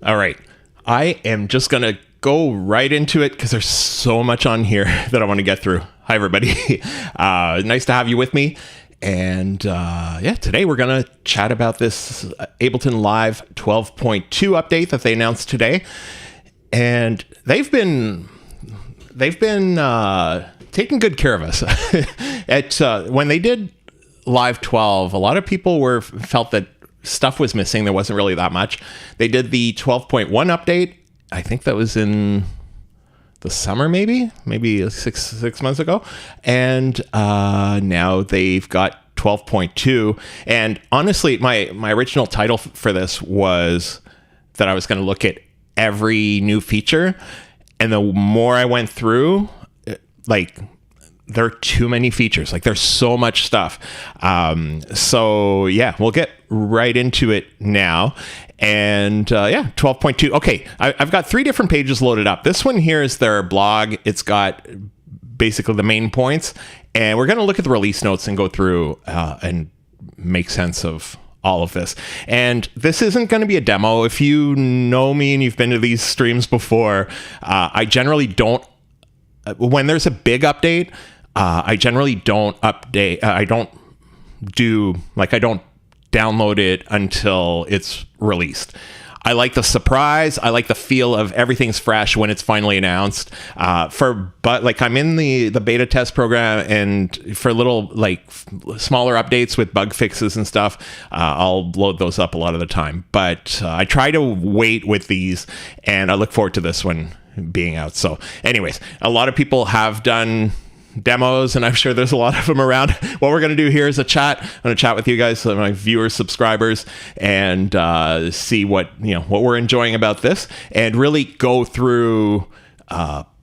All right. I am just going to go right into it because there's so much on here that I want to get through. Hi, everybody. Nice to have you with me. And today we're going to chat about this Ableton Live 12.2 update that they announced today. And they've been taking good care of us. When they did Live 12, a lot of people felt that stuff was missing. There wasn't really that much. They did the 12.1 update. I think that was in the summer, maybe six months ago. And now they've got 12.2. And honestly, my original title for this was that I was going to look at every new feature. And the more I went through, there are too many features. There's so much stuff. So we'll get right into it now. And 12.2. Okay, I've got 3 different pages loaded up. This one here is their blog. It's got basically the main points. And we're going to look at the release notes and go through and make sense of all of this. And this isn't going to be a demo. If you know me and you've been to these streams before, I generally don't, when there's a big update, I generally don't update. I don't download it until it's released. I like the surprise. I like the feel of everything's fresh when it's finally announced. But I'm in the beta test program, and for little smaller updates with bug fixes and stuff, I'll load those up a lot of the time. But I try to wait with these, and I look forward to this one being out. So anyways, a lot of people have done demos, and I'm sure there's a lot of them around. What we're going to do here is a chat. I'm going to chat with you guys, my viewers, subscribers, and see what we're enjoying about this, and really go through the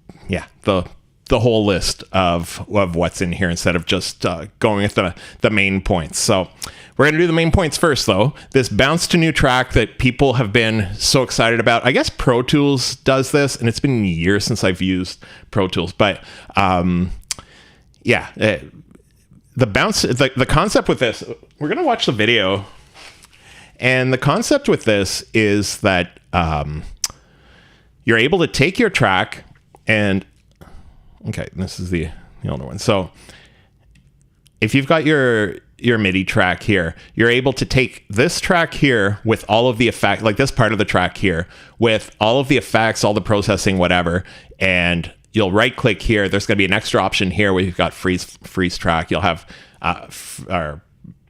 whole list of what's in here instead of just going with the main points. So we're going to do the main points first, though. This bounce to new track that people have been so excited about. I guess Pro Tools does this, and it's been years since I've used Pro Tools, but the bounce, the concept with this, we're going to watch the video. And the concept with this is that you're able to take your track and, okay, this is the older one. So if you've got your MIDI track here, you're able to take this track here with all of the effects, this part of the track here, with all of the effects, all the processing, whatever, and you'll right click here. There's going to be an extra option here where you've got freeze track. You'll have or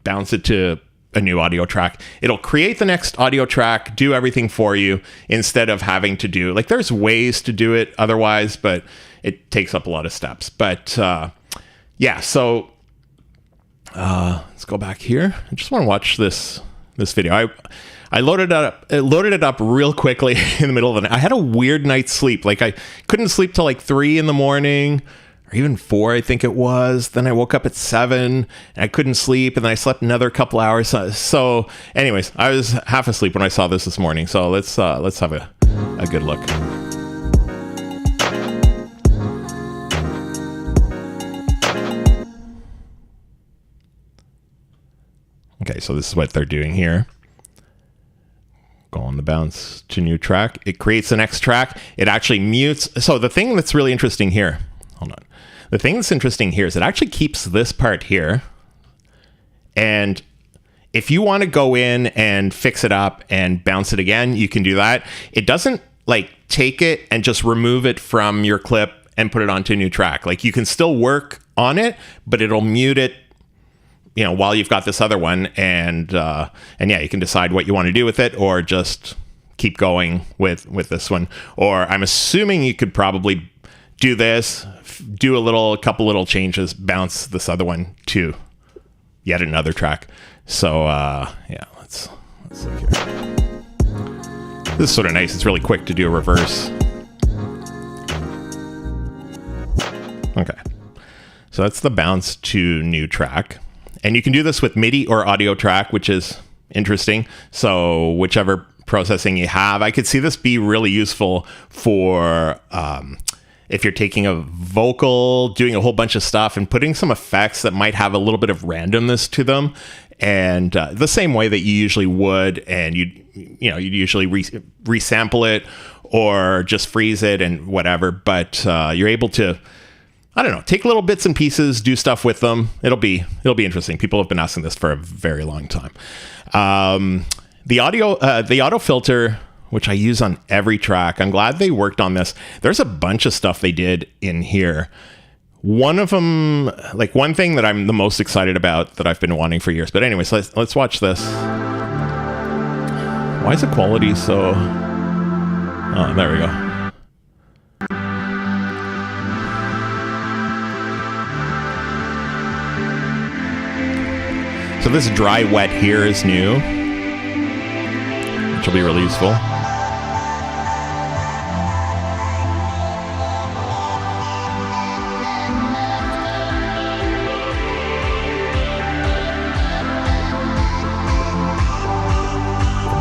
bounce it to a new audio track. It'll create the next audio track, do everything for you instead of having to do, there's ways to do it otherwise, but it takes up a lot of steps. But so let's go back here. I just want to watch this video. I loaded it up real quickly in the middle of the night. I had a weird night's sleep. I couldn't sleep till 3 in the morning, or even 4, I think it was. Then I woke up at 7 and I couldn't sleep, and then I slept another couple hours. So anyways, I was half asleep when I saw this morning. So let's have a good look. Okay, so this is what they're doing here. Go on the bounce to new track. It creates the next track. It actually mutes. So the thing that's really interesting here, hold on. The thing that's interesting here is it actually keeps this part here. And if you want to go in and fix it up and bounce it again, you can do that. It doesn't take it and just remove it from your clip and put it onto a new track. You can still work on it, but it'll mute it while you've got this other one, and you can decide what you want to do with it, or just keep going with this one. Or I'm assuming you could probably do this, do a couple little changes, bounce this other one to yet another track. So let's look here. This is sort of nice. It's really quick to do a reverse. Okay, so that's the bounce to new track. And you can do this with MIDI or audio track, which is interesting. So whichever processing you have, I could see this be really useful for if you're taking a vocal, doing a whole bunch of stuff and putting some effects that might have a little bit of randomness to them, and the same way that you usually would, and you'd usually resample it or just freeze it and whatever, but you're able to, I don't know, take little bits and pieces, do stuff with them. It'll be interesting. People have been asking this for a very long time. The auto filter, which I use on every track, I'm glad they worked on this. There's a bunch of stuff they did in here. One of them, like one thing that I'm the most excited about that I've been wanting for years. But anyways, let's watch this. Why is the quality so... Oh, there we go. So this dry wet here is new, which will be really useful.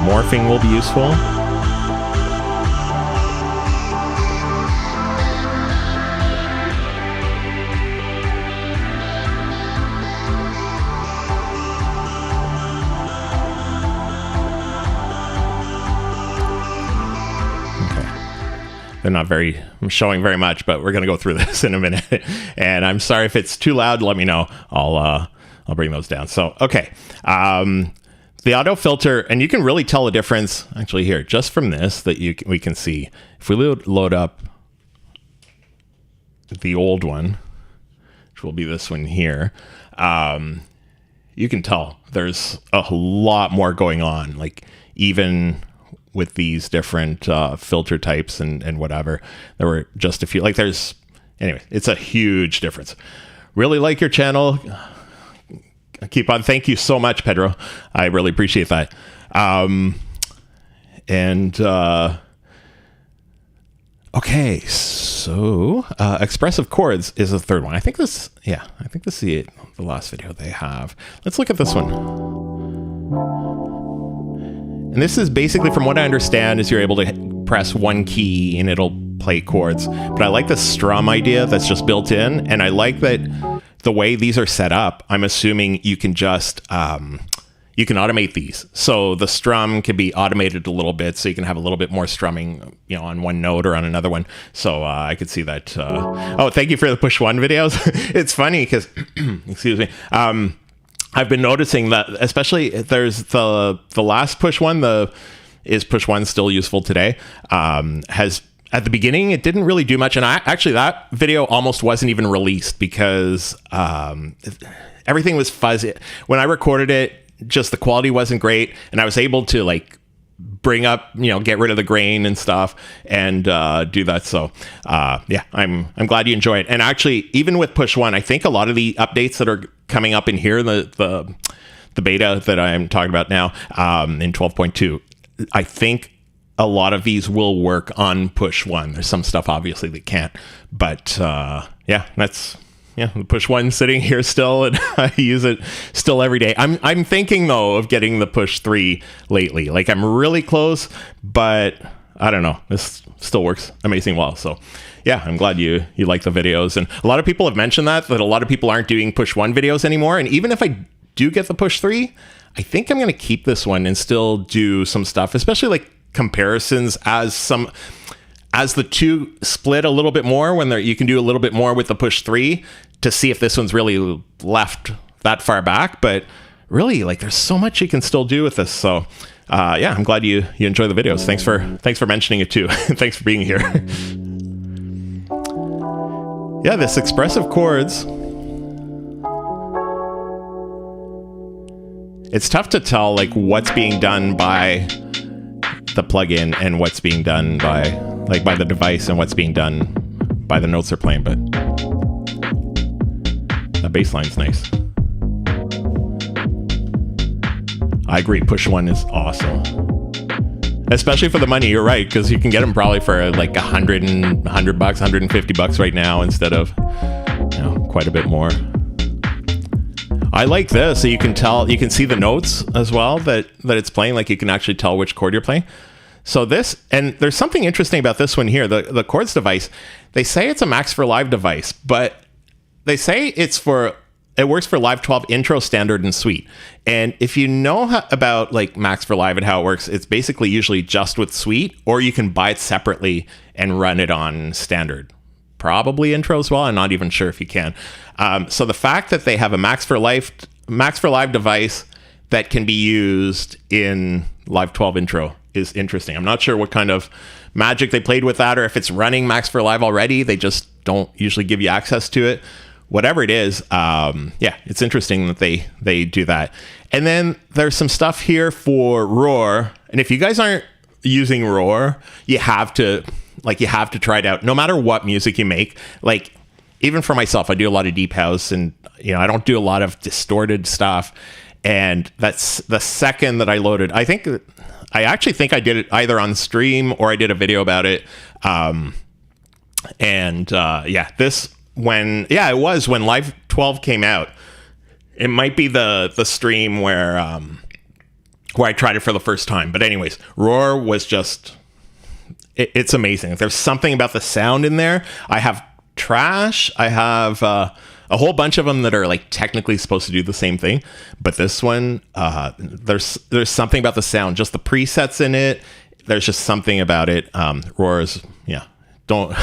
Morphing will be useful. They're not showing very much, but we're going to go through this in a minute. And I'm sorry if it's too loud. Let me know. I'll bring those down. So, okay. The auto filter, and you can really tell a difference actually here, just from this that we can see. If we load up the old one, which will be this one here, you can tell there's a lot more going on, like even with these different filter types and whatever. There were just a few, like anyway, it's a huge difference. Really like your channel. Keep on. Thank you so much, Pedro. I really appreciate that. Okay, so expressive chords is the third one. I think this is the last video they have. Let's look at this one. And this is basically, from what I understand, is you're able to press one key and it'll play chords. But I like the strum idea that's just built in, and I like that the way these are set up, I'm assuming you can just, you can automate these. So the strum can be automated a little bit, so you can have a little bit more strumming, on one note or on another one. So I could see that. Oh, thank you for the push one videos. It's funny because, excuse me, I've been noticing that, especially there's the last push one, is push one still useful today, has... At the beginning, it didn't really do much, and that video almost wasn't even released because everything was fuzzy. When I recorded it, just the quality wasn't great, and I was able to like bring up, get rid of the grain and stuff, and do that. So yeah, I'm glad you enjoy it. And actually, even with push one, I think a lot of the updates that are coming up in here, the beta that I'm talking about now, in 12.2, I think a lot of these will work on push one. There's some stuff obviously that can't, but yeah, that's the push one sitting here still, and I use it still every day. I'm thinking though of getting the push 3 lately. Like I'm really close, but I don't know. This still works amazing well. So yeah, I'm glad you like the videos. And a lot of people have mentioned that a lot of people aren't doing push 1 videos anymore. And even if I do get the push 3, I think I'm going to keep this one and still do some stuff, especially like comparisons as the two split a little bit more, when you can do a little bit more with the push 3 to see if this one's really left that far back. But really, like, there's so much you can still do with this. So yeah, I'm glad you enjoy the videos. Thanks for mentioning it too. Thanks for being here. Yeah, this expressive chords, it's tough to tell like what's being done by the plugin and what's being done by the device and what's being done by the notes they're playing, but the bass line's nice. I agree, push 1 is awesome, especially for the money. You're right, because you can get them probably for like $100 bucks, $150 right now, instead of quite a bit more. I like this, so you can see the notes as well that it's playing. Like you can actually tell which chord you're playing. So this, and there's something interesting about this one here, the chords device. They say it's a Max for Live device, but they say it works for Live 12 intro, standard, and suite. And if you know about like Max for Live and how it works, it's basically usually just with suite, or you can buy it separately and run it on standard. Probably intro as well. I'm not even sure if you can. So the fact that they have a Max for Live device that can be used in Live 12 intro is interesting. I'm not sure what kind of magic they played with that, or if it's running Max for Live already. They just don't usually give you access to it. Whatever it is, yeah, it's interesting that they do that. And then there's some stuff here for Roar. And if you guys aren't using Roar, you have to try it out. No matter what music you make, like even for myself, I do a lot of deep house, and I don't do a lot of distorted stuff. And that's the second that I loaded. I actually think I did it either on stream or I did a video about it. It was when Live 12 came out. It might be the stream where I tried it for the first time. But anyways, Roar was just, it's amazing. There's something about the sound in there. I have Trash. I have a whole bunch of them that are like technically supposed to do the same thing, but this one, there's something about the sound, just the presets in it. There's just something about it. Roar is, don't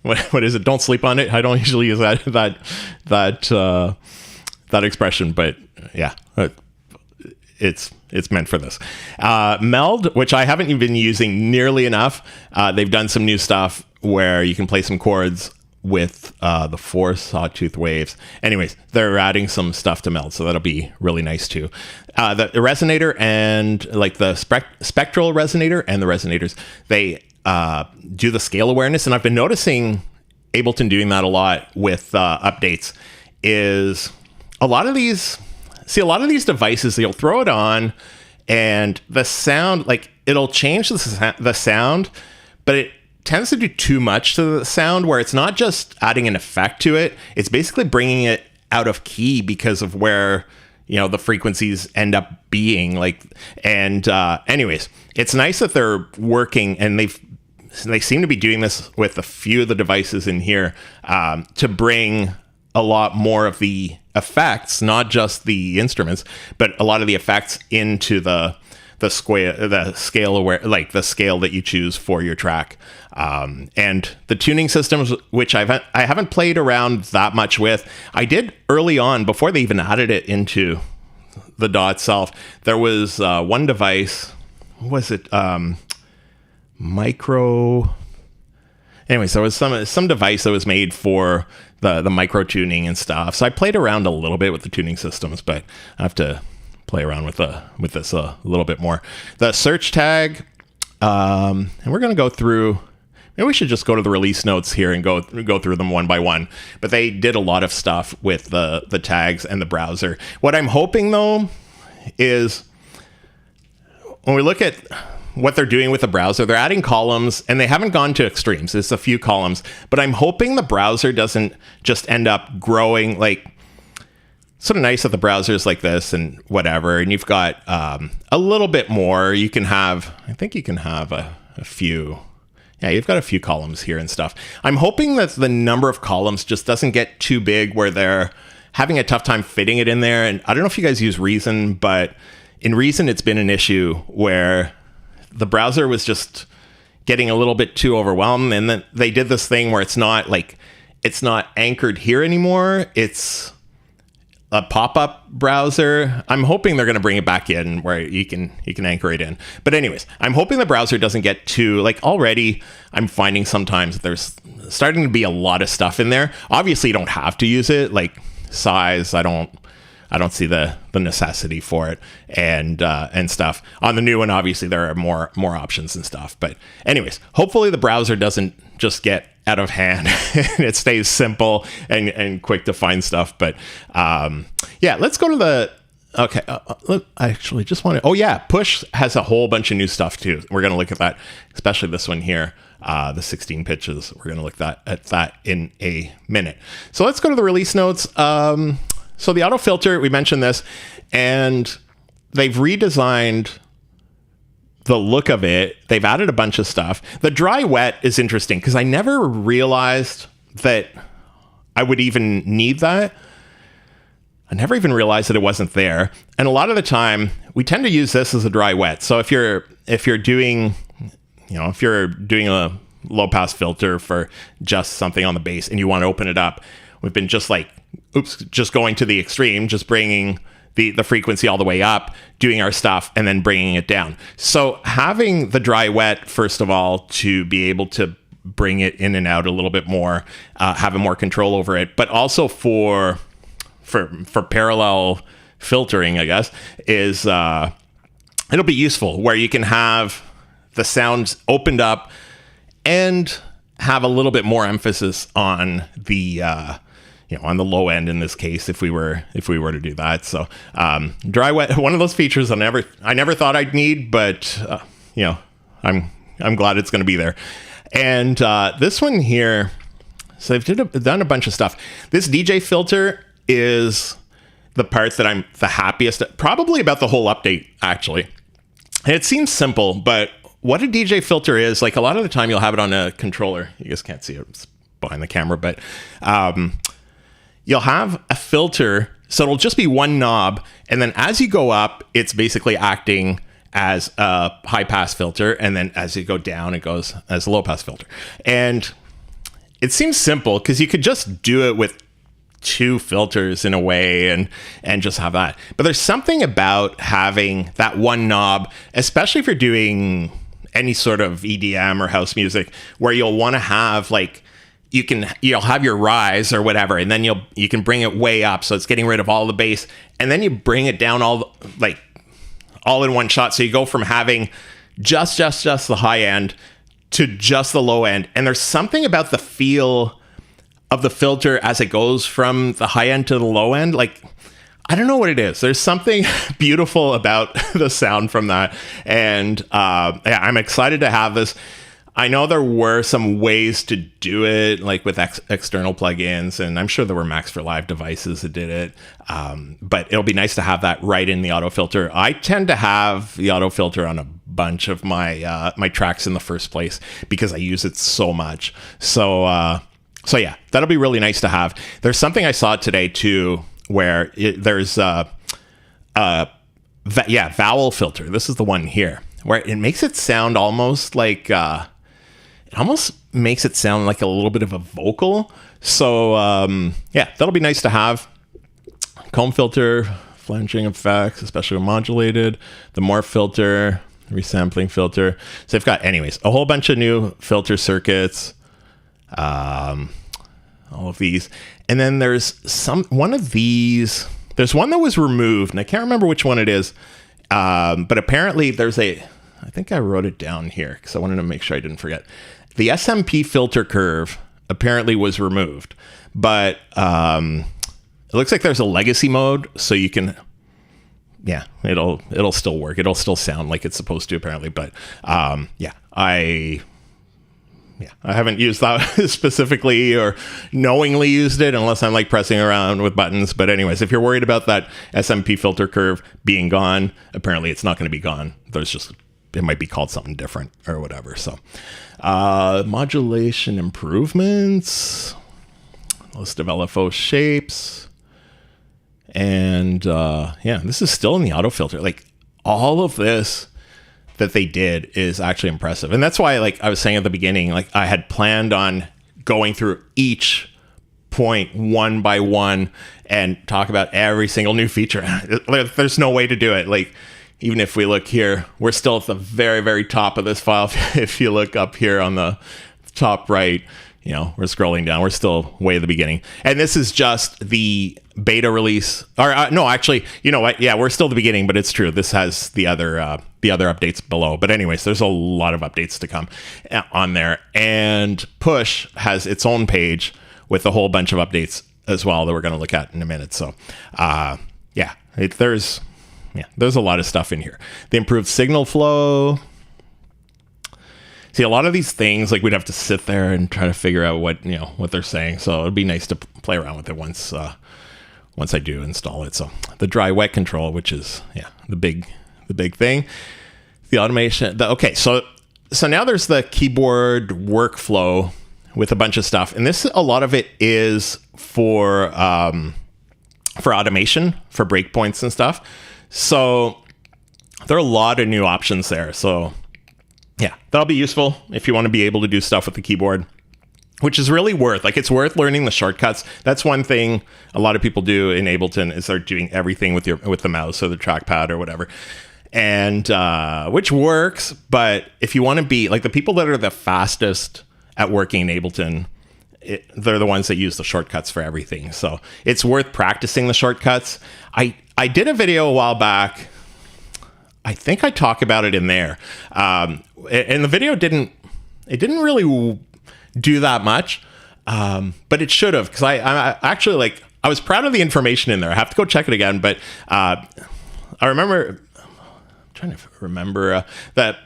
what is it? Don't sleep on it. I don't usually use that expression, but yeah, it's meant for this. Meld, which I haven't even been using nearly enough. They've done some new stuff where you can play some chords with the 4 sawtooth waves. Anyways, they're adding some stuff to Meld, so that'll be really nice too. The resonator and like the spectral resonator and the resonators, they do the scale awareness, and I've been noticing Ableton doing that a lot with updates. Is a lot of these devices, they'll throw it on and the sound, like it'll change the sound, but it tends to do too much to the sound, where it's not just adding an effect to it, it's basically bringing it out of key because of where the frequencies end up being. Anyways, it's nice that they're working, and they seem to be doing this with a few of the devices in here, to bring a lot more of the effects, not just the instruments, but a lot of the effects into the scale the scale that you choose for your track, and the tuning systems, which I haven't played around that much with. I did early on, before they even added it into the DAW itself. There was one device. What was it? Micro. Anyways, there was some device that was made for the micro tuning and stuff. So I played around a little bit with the tuning systems, but I have to play around with this a little bit more. The search tag, and we're going to go through. Maybe we should just go to the release notes here and go through them one by one. But they did a lot of stuff with the tags and the browser. What I'm hoping though is, when we look at what they're doing with the browser, they're adding columns, and they haven't gone to extremes. It's a few columns, but I'm hoping the browser doesn't just end up growing. Like, sort of nice that the browser is like this and whatever, and you've got a little bit more. You can have, I think you can have a few. Yeah, you've got a few columns here and stuff. I'm hoping that the number of columns just doesn't get too big where they're having a tough time fitting it in there. And I don't know if you guys use Reason, but in Reason, it's been an issue where the browser was just getting a little bit too overwhelmed. And then they did this thing where it's not anchored here anymore. It's a pop-up browser. I'm hoping they're going to bring it back in where you can anchor it in. But anyways, I'm hoping the browser doesn't get too, already I'm finding sometimes there's starting to be a lot of stuff in there. Obviously you don't have to use it, like size. I don't see the necessity for it, and stuff. On the new one, obviously there are more options and stuff. But anyways, hopefully the browser doesn't just get out of hand and it stays simple and quick to find stuff. But yeah, let's go to the, okay. Look, I actually just want to, oh yeah, Push has a whole bunch of new stuff too. We're going to look at that, especially this one here, the 16 pitches. We're going to look at that in a minute. So let's go to the release notes. So the auto filter, we mentioned this, and they've redesigned the look of it. They've added a bunch of stuff. The dry wet is interesting because I never realized that I would even need that. I never even realized that it wasn't there. And a lot of the time we tend to use this as a dry wet. So if you're doing, if you're doing a low pass filter for just something on the bass and you want to open it up, we've been just going to the extreme, just bringing the frequency all the way up, doing our stuff, and then bringing it down. So having the dry wet, first of all, to be able to bring it in and out a little bit more, having more control over it, but also for parallel filtering, I guess, is it'll be useful where you can have the sounds opened up and have a little bit more emphasis on the on the low end in this case, if we were to do that. So dry wet, one of those features I never thought I'd need, but I'm glad it's going to be there. And this one here, so they've done a bunch of stuff. This DJ filter is the part that I'm the happiest at, probably about the whole update, actually. And it seems simple, but what a DJ filter is, like a lot of the time you'll have it on a controller. You guys can't see it, it's behind the camera, but you'll have a filter, so it'll just be one knob, and then as you go up, it's basically acting as a high pass filter, and then as you go down, it goes as a low pass filter. And it seems simple because you could just do it with two filters in a way and just have that. But there's something about having that one knob, especially if you're doing any sort of EDM or house music, where you'll want to have you'll have your rise or whatever, and then you can bring it way up, so it's getting rid of all the bass, and then you bring it down all in one shot. So you go from having just the high end to just the low end, and there's something about the feel of the filter as it goes from the high end to the low end. Like, I don't know what it is. There's something beautiful about the sound from that, and I'm excited to have this. I know there were some ways to do it, like with external plugins, and I'm sure there were Max for Live devices that did it. But it'll be nice to have that right in the auto filter. I tend to have the auto filter on a bunch of my my tracks in the first place because I use it so much. So yeah, that'll be really nice to have. There's something I saw today too, where there's vowel filter. This is the one here, where it makes it sound almost like it almost makes it sound like a little bit of a vocal. So yeah, that'll be nice to have. Comb filter, flanging effects, especially when modulated. The morph filter, resampling filter. So they've got, anyways, a whole bunch of new filter circuits. All of these. And then there's one of these. There's one that was removed, and I can't remember which one it is. But apparently there's I think I wrote it down here because I wanted to make sure I didn't forget. The SMP filter curve apparently was removed, but it looks like there's a legacy mode, so you can, yeah, it'll still work. It'll still sound like it's supposed to, apparently. But I haven't used that specifically or knowingly used it unless I'm like pressing around with buttons. But anyways, if you're worried about that SMP filter curve being gone, apparently it's not going to be gone. It might be called something different or whatever. So modulation improvements, list of LFO shapes. And this is still in the auto filter. Like, all of this that they did is actually impressive. And that's why, like I was saying at the beginning, like I had planned on going through each point one by one and talk about every single new feature. There's no way to do it. Like, even if we look here, we're still at the very, very top of this file. If you look up here on the top right, we're scrolling down. We're still way at the beginning. And this is just the beta release. Or no, actually, you know what? Yeah, we're still at the beginning, but it's true. This has the other updates below. But anyways, there's a lot of updates to come on there. And Push has its own page with a whole bunch of updates as well that we're going to look at in a minute. So, there's a lot of stuff in here. The improved signal flow. See, a lot of these things, like, we'd have to sit there and try to figure out what they're saying. So it'd be nice to play around with it once I do install it. So the dry wet control, which is the big thing. the automation. Okay, so now there's the keyboard workflow with a bunch of stuff, and a lot of it is for automation, for breakpoints and stuff. So there are a lot of new options there. So yeah, that'll be useful if you want to be able to do stuff with the keyboard, which is really it's worth learning the shortcuts. That's one thing a lot of people do in Ableton, is they're doing everything with the mouse or the trackpad or whatever. And which works, but if you want to be like the people that are the fastest at working in Ableton, they're the ones that use the shortcuts for everything. So it's worth practicing the shortcuts. I did a video a while back. I think I talk about it in there. And the video didn't really do that much, but it should have, because I actually I was proud of the information in there. I have to go check it again, but I remember, I'm trying to remember that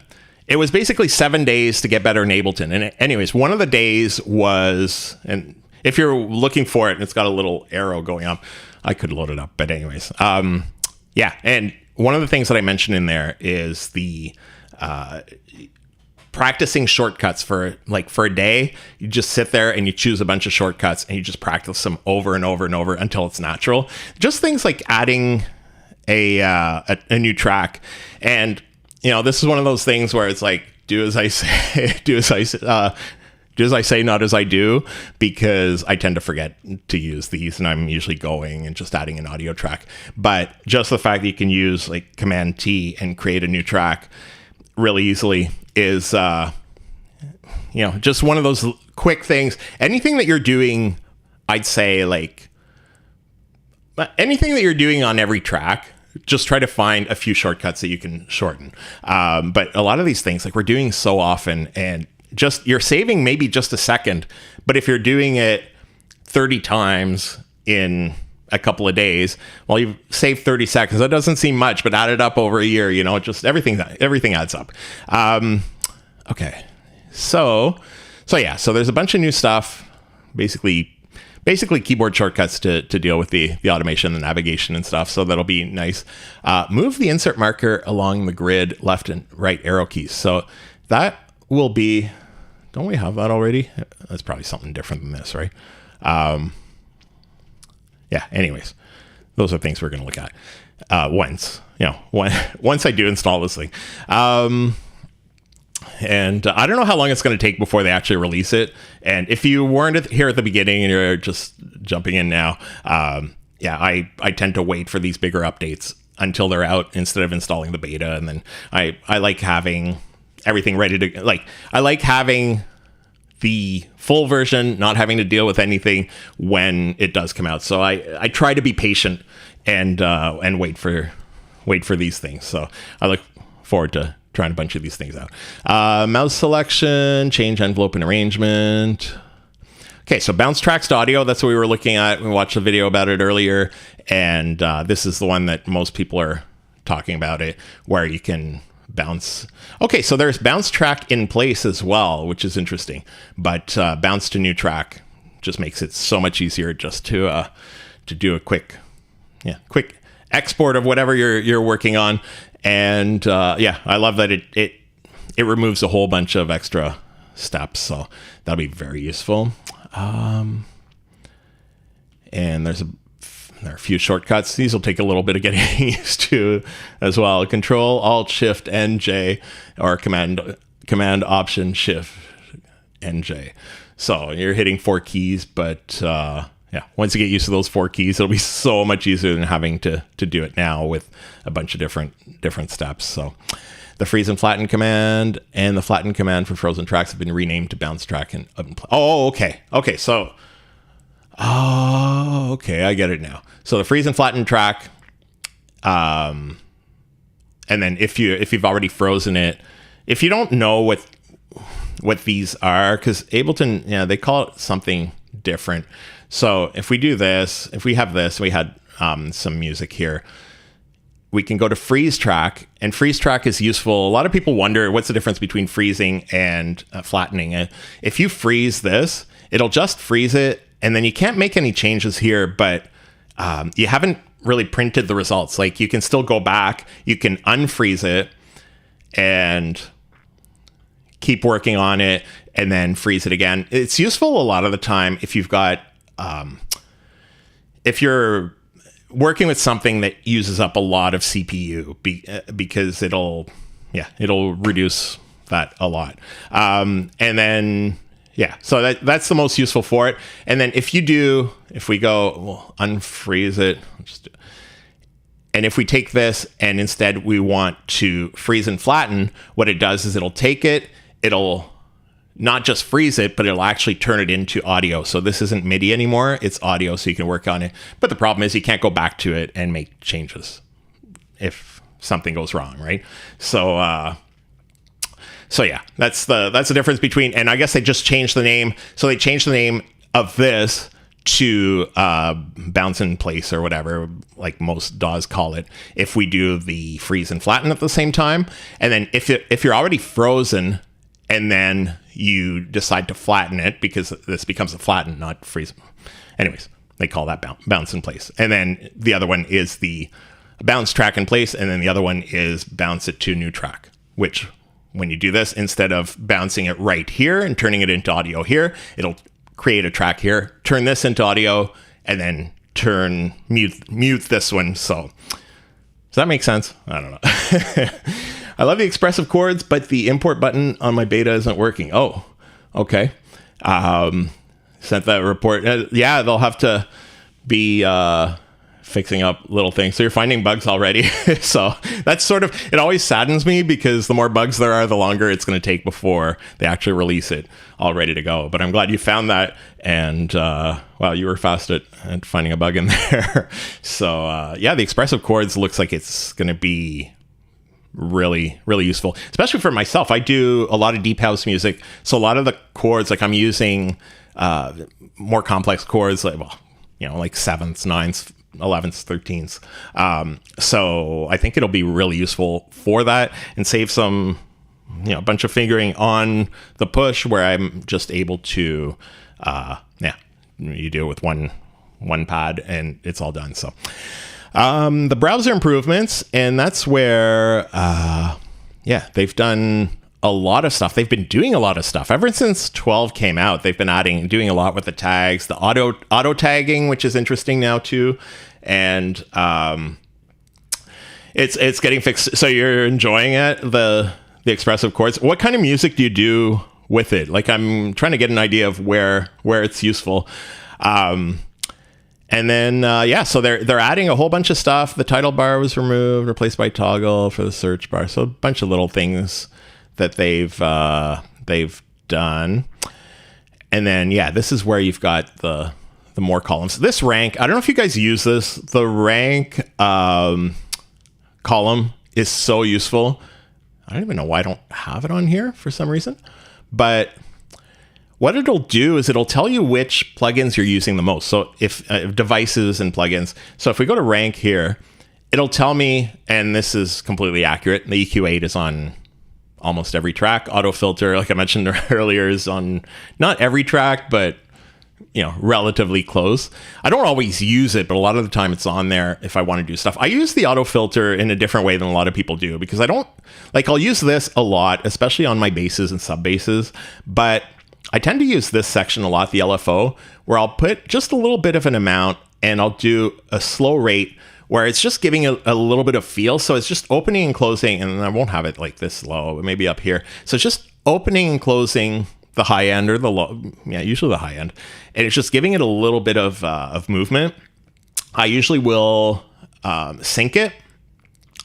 it was basically 7 days to get better in Ableton. And anyways, one of the days was, and if you're looking for it, and it's got a little arrow going up, I could load it up, but anyways, yeah. And one of the things that I mentioned in there is the practicing shortcuts for a day. You just sit there and you choose a bunch of shortcuts and you just practice them over and over and over until it's natural. Just things like adding a new track. And this is one of those things where it's like, do as I say, do as I say, not as I do, because I tend to forget to use these, and I'm usually going and just adding an audio track. But just the fact that you can use Command T and create a new track really easily is, just one of those quick things. Anything that you're doing, I'd say anything that you're doing on every track, just try to find a few shortcuts that you can shorten. But a lot of these things, we're doing so often, and just you're saving maybe just a second, but if you're doing it 30 times in a couple of days, well, you've saved 30 seconds. That doesn't seem much, but add it up over a year, just everything adds up. Okay. So there's a bunch of new stuff, basically keyboard shortcuts to deal with the automation, the navigation and stuff. So that'll be nice. Move the insert marker along the grid, left and right arrow keys. So that will be, don't we have that already? That's probably something different than this, right? Yeah, anyways, those are things we're going to look at once I do install this thing. And I don't know how long it's going to take before they actually release it. And if you weren't here at the beginning and you're just jumping in now, I tend to wait for these bigger updates until they're out instead of installing the beta. And then I like having everything ready to, I like having the full version, not having to deal with anything when it does come out. So I try to be patient and wait for these things. So I look forward to trying a bunch of these things out. Mouse selection, change envelope and arrangement. Okay, so bounce tracks to audio, that's what we were looking at. We watched a video about it earlier, and this is the one that most people are talking about it, where you can bounce. Okay, so there's bounce track in place as well, which is interesting, but bounce to new track just makes it so much easier just to do a quick export of whatever you're working on. And I love that it removes a whole bunch of extra steps, so that'll be very useful. And there are a few shortcuts. These will take a little bit of getting used to as well. Control, Alt, Shift, and J, or Command, Option, Shift, and J. So you're hitting 4 keys, but once you get used to those 4 keys, it'll be so much easier than having to do it now with a bunch of different steps. So the freeze and flatten command and the flatten command for frozen tracks have been renamed to bounce track and okay. Okay, I get it now. So the freeze and flatten track, and then if you've already frozen it, if you don't know what these are, because Ableton, they call it something different. So if we do this, if we have this, we had some music here, we can go to freeze track, and freeze track is useful. A lot of people wonder what's the difference between freezing and flattening it. If you freeze this, it'll just freeze it, and then you can't make any changes here, but you haven't really printed the results. You can still go back, you can unfreeze it, and keep working on it and then freeze it again. It's useful a lot of the time if you've got, if you're working with something that uses up a lot of CPU because it'll reduce that a lot. And then, so that's the most useful for it. And then if we go, we'll unfreeze it. And if we take this and instead we want to freeze and flatten, what it does is it'll not just freeze it, but it'll actually turn it into audio. So this isn't MIDI anymore, it's audio, so you can work on it. But the problem is you can't go back to it and make changes if something goes wrong, right? So yeah, that's the difference between, and I guess they just changed the name. So they changed the name of this to bounce in place or whatever, like most DAWs call it, if we do the freeze and flatten at the same time. And then if you're already frozen and then you decide to flatten it, because this becomes a flatten, not freeze. Anyways, they call that bounce in place. And then the other one is the bounce track in place. And then the other one is bounce it to new track, which when you do this, instead of bouncing it right here and turning it into audio here, it'll create a track here, turn this into audio, and then mute this one. So does that make sense? I don't know. I love the expressive chords, but the import button on my beta isn't working. Oh, okay. Sent that report. Yeah, they'll have to be fixing up little things. So you're finding bugs already. So that's sort of, it always saddens me because the more bugs there are, the longer it's going to take before they actually release it all ready to go. But I'm glad you found that. And wow, you were fast at finding a bug in there. So yeah, the expressive chords looks like it's going to be really, really useful, especially for myself. I do a lot of deep house music. So a lot of the chords, like I'm using more complex chords, like, well, like 7ths, 9ths, 11ths, 13ths. So I think it'll be really useful for that and save some, a bunch of fingering on the push where I'm just able to, you do it with one pad and it's all done. So the browser improvements, and that's where, they've done a lot of stuff. They've been doing a lot of stuff ever since 12 came out. They've been doing a lot with the tags, the auto tagging, which is interesting now too. And it's getting fixed. So you're enjoying it, the expressive chords. What kind of music do you do with it? Like, I'm trying to get an idea of where it's useful. And then, so they're adding a whole bunch of stuff. The title bar was removed, replaced by toggle for the search bar. So a bunch of little things that they've done. And then, this is where you've got the more columns. This rank, I don't know if you guys use this. The rank column is so useful. I don't even know why I don't have it on here for some reason. But what it'll do is it'll tell you which plugins you're using the most. So if devices and plugins. So if we go to rank here, it'll tell me, and this is completely accurate, the EQ8 is on almost every track. Auto filter, like I mentioned earlier, is on not every track, but relatively close. I don't always use it, but a lot of the time it's on there if I want to do stuff. I use the auto filter in a different way than a lot of people do, because I'll use this a lot, especially on my basses and sub basses, but I tend to use this section a lot, the LFO, where I'll put just a little bit of an amount and I'll do a slow rate where it's just giving a little bit of feel. So it's just opening and closing, and I won't have it like this low, but maybe up here. So it's just opening and closing the high end or the low, usually the high end. And it's just giving it a little bit of movement. I usually will sync it,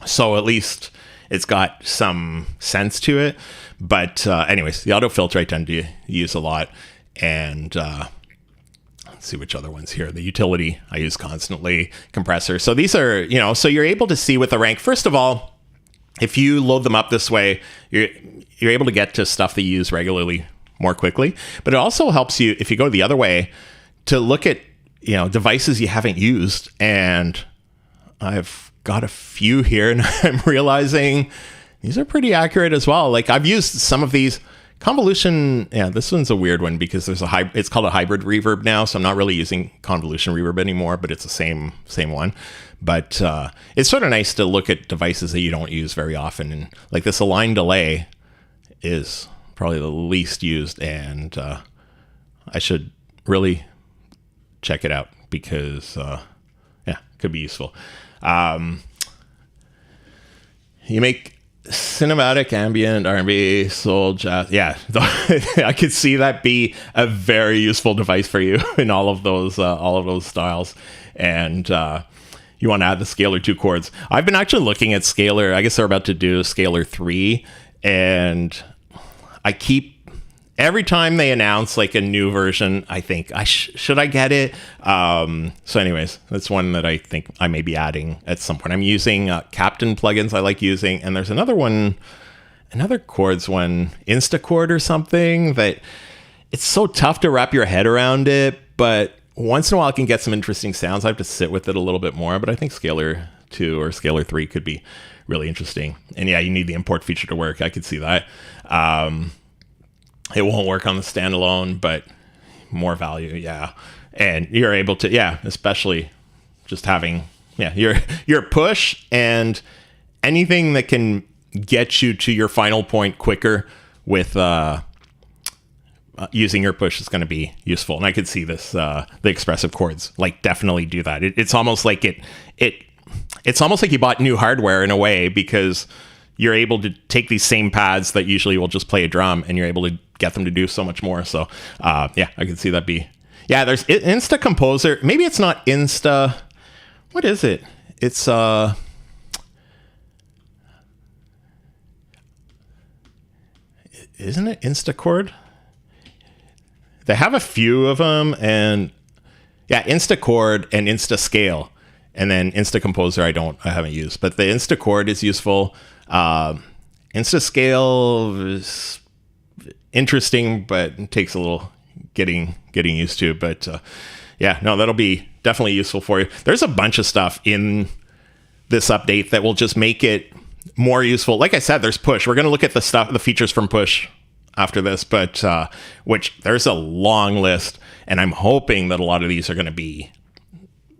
so at least it's got some sense to it. But anyways, the auto filter I tend to use a lot. And let's see which other ones here. The utility I use constantly. Compressor. So these are, so you're able to see with the rank. First of all, if you load them up this way, you're able to get to stuff that you use regularly more quickly. But it also helps you, if you go the other way, to look at devices you haven't used. And I've got a few here, and I'm realizing these are pretty accurate as well. Like, I've used some of these Convolution, yeah, this one's a weird one because there's it's called a hybrid reverb now, so I'm not really using convolution reverb anymore, but it's the same one. But it's sort of nice to look at devices that you don't use very often. And like this align delay is probably the least used, and I should really check it out because, yeah, it could be useful. You make cinematic, ambient, R&B, soul, jazz. Yeah, I could see that be a very useful device for you in all of those styles. And you want to add the Scalar 2 chords. I've been actually looking at Scalar. I guess they're about to do Scalar 3, and I keep every time they announce like a new version, I think should I get it? So anyways, that's one that I think I may be adding at some point. I'm using Captain plugins I like using, and there's another chords one, Instachord or something, that it's so tough to wrap your head around it, but once in a while I can get some interesting sounds. I have to sit with it a little bit more, but I think Scalar 2 or Scalar 3 could be really interesting. And yeah, you need the import feature to work. I could see that. It won't work on the standalone, but more value, yeah. And you're able to, yeah, especially just having, yeah, your push and anything that can get you to your final point quicker with using your push is going to be useful. And I could see this, the expressive chords, like definitely do that. It's almost like it's almost like you bought new hardware in a way, because you're able to take these same pads that usually will just play a drum, and you're able to get them to do so much more. So yeah, I can see that be, yeah, there's Insta Composer. Maybe it's not Insta. What is it? It's isn't it Instachord? They have a few of them, and yeah, Instachord and Instascale, and then Insta Composer I haven't used, but the Instachord is useful. Instascale is interesting, but it takes a little getting used to. But yeah, no, that'll be definitely useful for you. There's a bunch of stuff in this update that will just make it more useful. Like I said, there's push. We're going to look at the features from push after this, but which there's a long list, and I'm hoping that a lot of these are going to be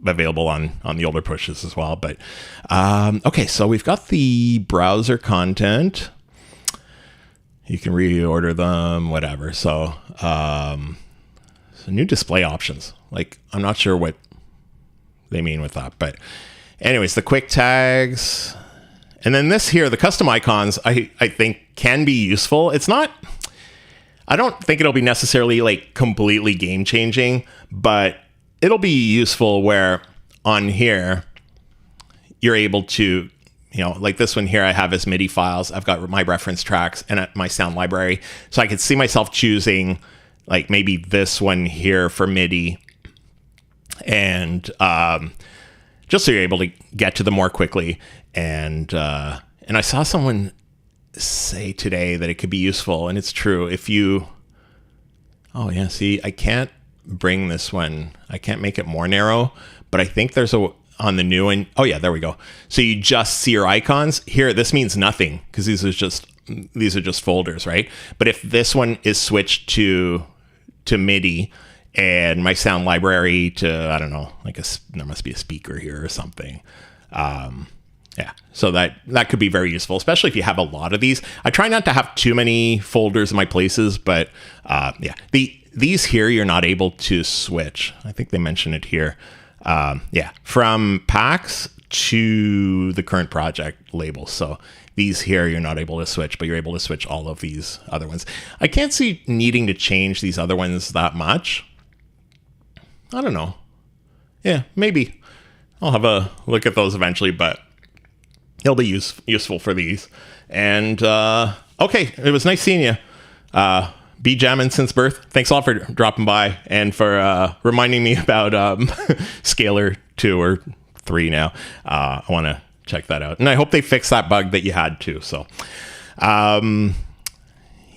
available on the older pushes as well. But okay, so we've got the browser content. You can reorder them, whatever. So new display options. Like, I'm not sure what they mean with that, but anyways, the quick tags, and then this here, the custom icons, I think can be useful. It's not, I don't think it'll be necessarily like completely game changing, but it'll be useful where on here, you're able to, like this one here I have as MIDI files. I've got my reference tracks and my sound library. So I could see myself choosing like maybe this one here for MIDI. And just so you're able to get to them more quickly. And I saw someone say today that it could be useful, and it's true. If you, oh yeah, see, I can't bring this one. I can't make it more narrow, but I think there's on the new one. Oh yeah, there we go. So you just see your icons here. This means nothing because these are just folders, right? But if this one is switched to MIDI and my sound library to, I don't know, like there must be a speaker here or something. Yeah, so that could be very useful, especially if you have a lot of these. I try not to have too many folders in my places, but yeah, these here you're not able to switch. I think they mention it here. Yeah, from packs to the current project label. So these here you're not able to switch, but you're able to switch all of these other ones. I can't see needing to change these other ones that much. I don't know. Yeah, maybe I'll have a look at those eventually, but it'll be useful for these. And okay, it was nice seeing you. Be jamming since birth. Thanks a lot for dropping by and for reminding me about Scalar 2 or 3 now. I want to check that out. And I hope they fix that bug that you had too. So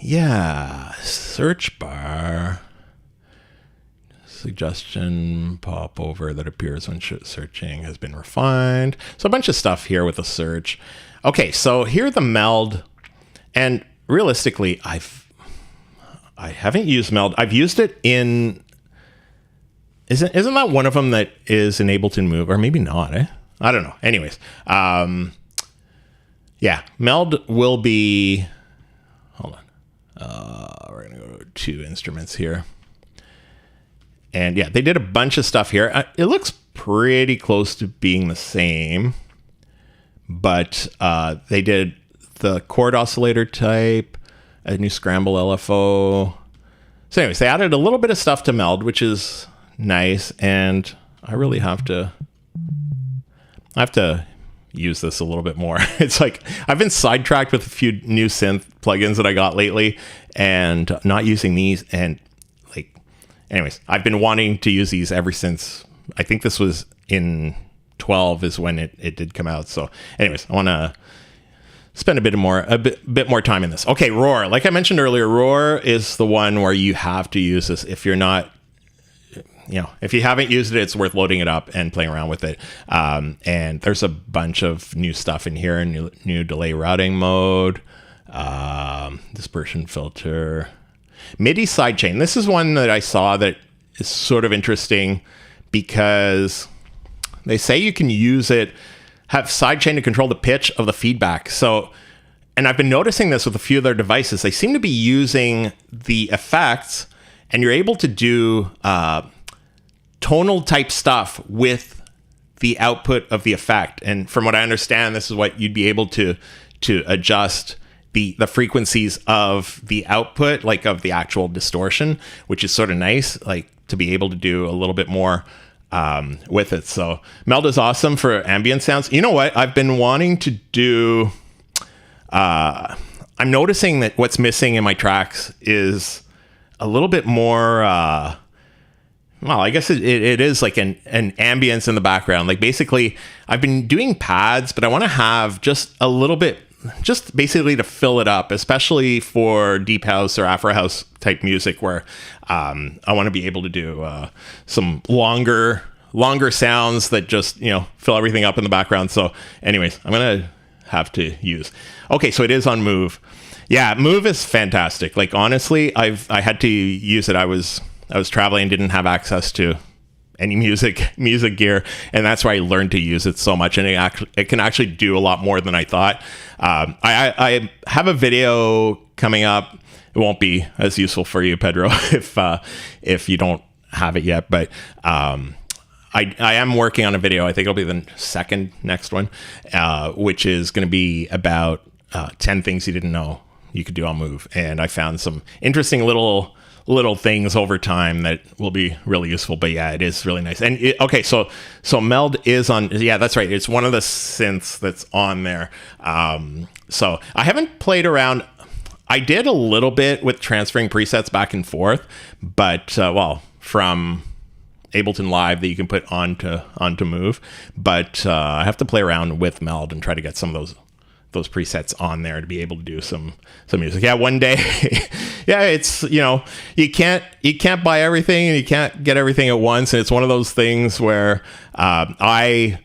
yeah, search bar. Suggestion pop over that appears when searching has been refined. So a bunch of stuff here with the search. Okay, so here the meld, and realistically, I haven't used Meld. I've used it in... Isn't that one of them that is in Ableton Move? Or maybe not, eh? I don't know. Anyways. Yeah, Meld will be... Hold on. We're going to go to instruments here. And yeah, they did a bunch of stuff here. It looks pretty close to being the same. But they did the chord oscillator type, a new scramble LFO. So anyways, they added a little bit of stuff to Meld, which is nice. And I really have to use this a little bit more. It's like I've been sidetracked with a few new synth plugins that I got lately and not using these. And like, anyways, I've been wanting to use these ever since, I think this was in 12 is when it did come out. So anyways, I want to spend a bit more time in this. Okay, Roar. Like I mentioned earlier, Roar is the one where you have to use this. If you're not, if you haven't used it, it's worth loading it up and playing around with it. And there's a bunch of new stuff in here, new delay routing mode, dispersion filter, MIDI sidechain. This is one that I saw that is sort of interesting because they say you can use it, have sidechain to control the pitch of the feedback. So, and I've been noticing this with a few of their devices. They seem to be using the effects, and you're able to do tonal type stuff with the output of the effect. And from what I understand, this is what you'd be able to adjust the frequencies of the output, like of the actual distortion, which is sort of nice, like to be able to do a little bit more with it. So Meld is awesome for ambient sounds. You know what? I've been wanting to do, I'm noticing that what's missing in my tracks is a little bit more, well, I guess it is like an ambience in the background. Like basically I've been doing pads, but I want to have just a little bit, just basically to fill it up, especially for deep house or Afro house type music where I want to be able to do some longer sounds that just, fill everything up in the background. So anyways, I'm going to have to use. Okay, so it is on Move. Yeah, Move is fantastic. Like honestly, I had to use it. I was traveling, didn't have access to any music gear, and that's why I learned to use it so much, and it can actually do a lot more than I thought. I have a video coming up. It won't be as useful for you, Pedro, if you don't have it yet, but I am working on a video. I think it'll be the second next one, which is going to be about 10 things you didn't know you could do on Move, and I found some interesting little things over time that will be really useful. But yeah, it is really nice. And okay, so Meld is on. Yeah, that's right. It's one of the synths that's on there. So I haven't played around. I did a little bit with transferring presets back and forth, but from Ableton Live that you can put onto Move. But I have to play around with Meld and try to get some of those presets on there to be able to do some music. Yeah, one day. Yeah, it's, you can't buy everything and you can't get everything at once. And it's one of those things where I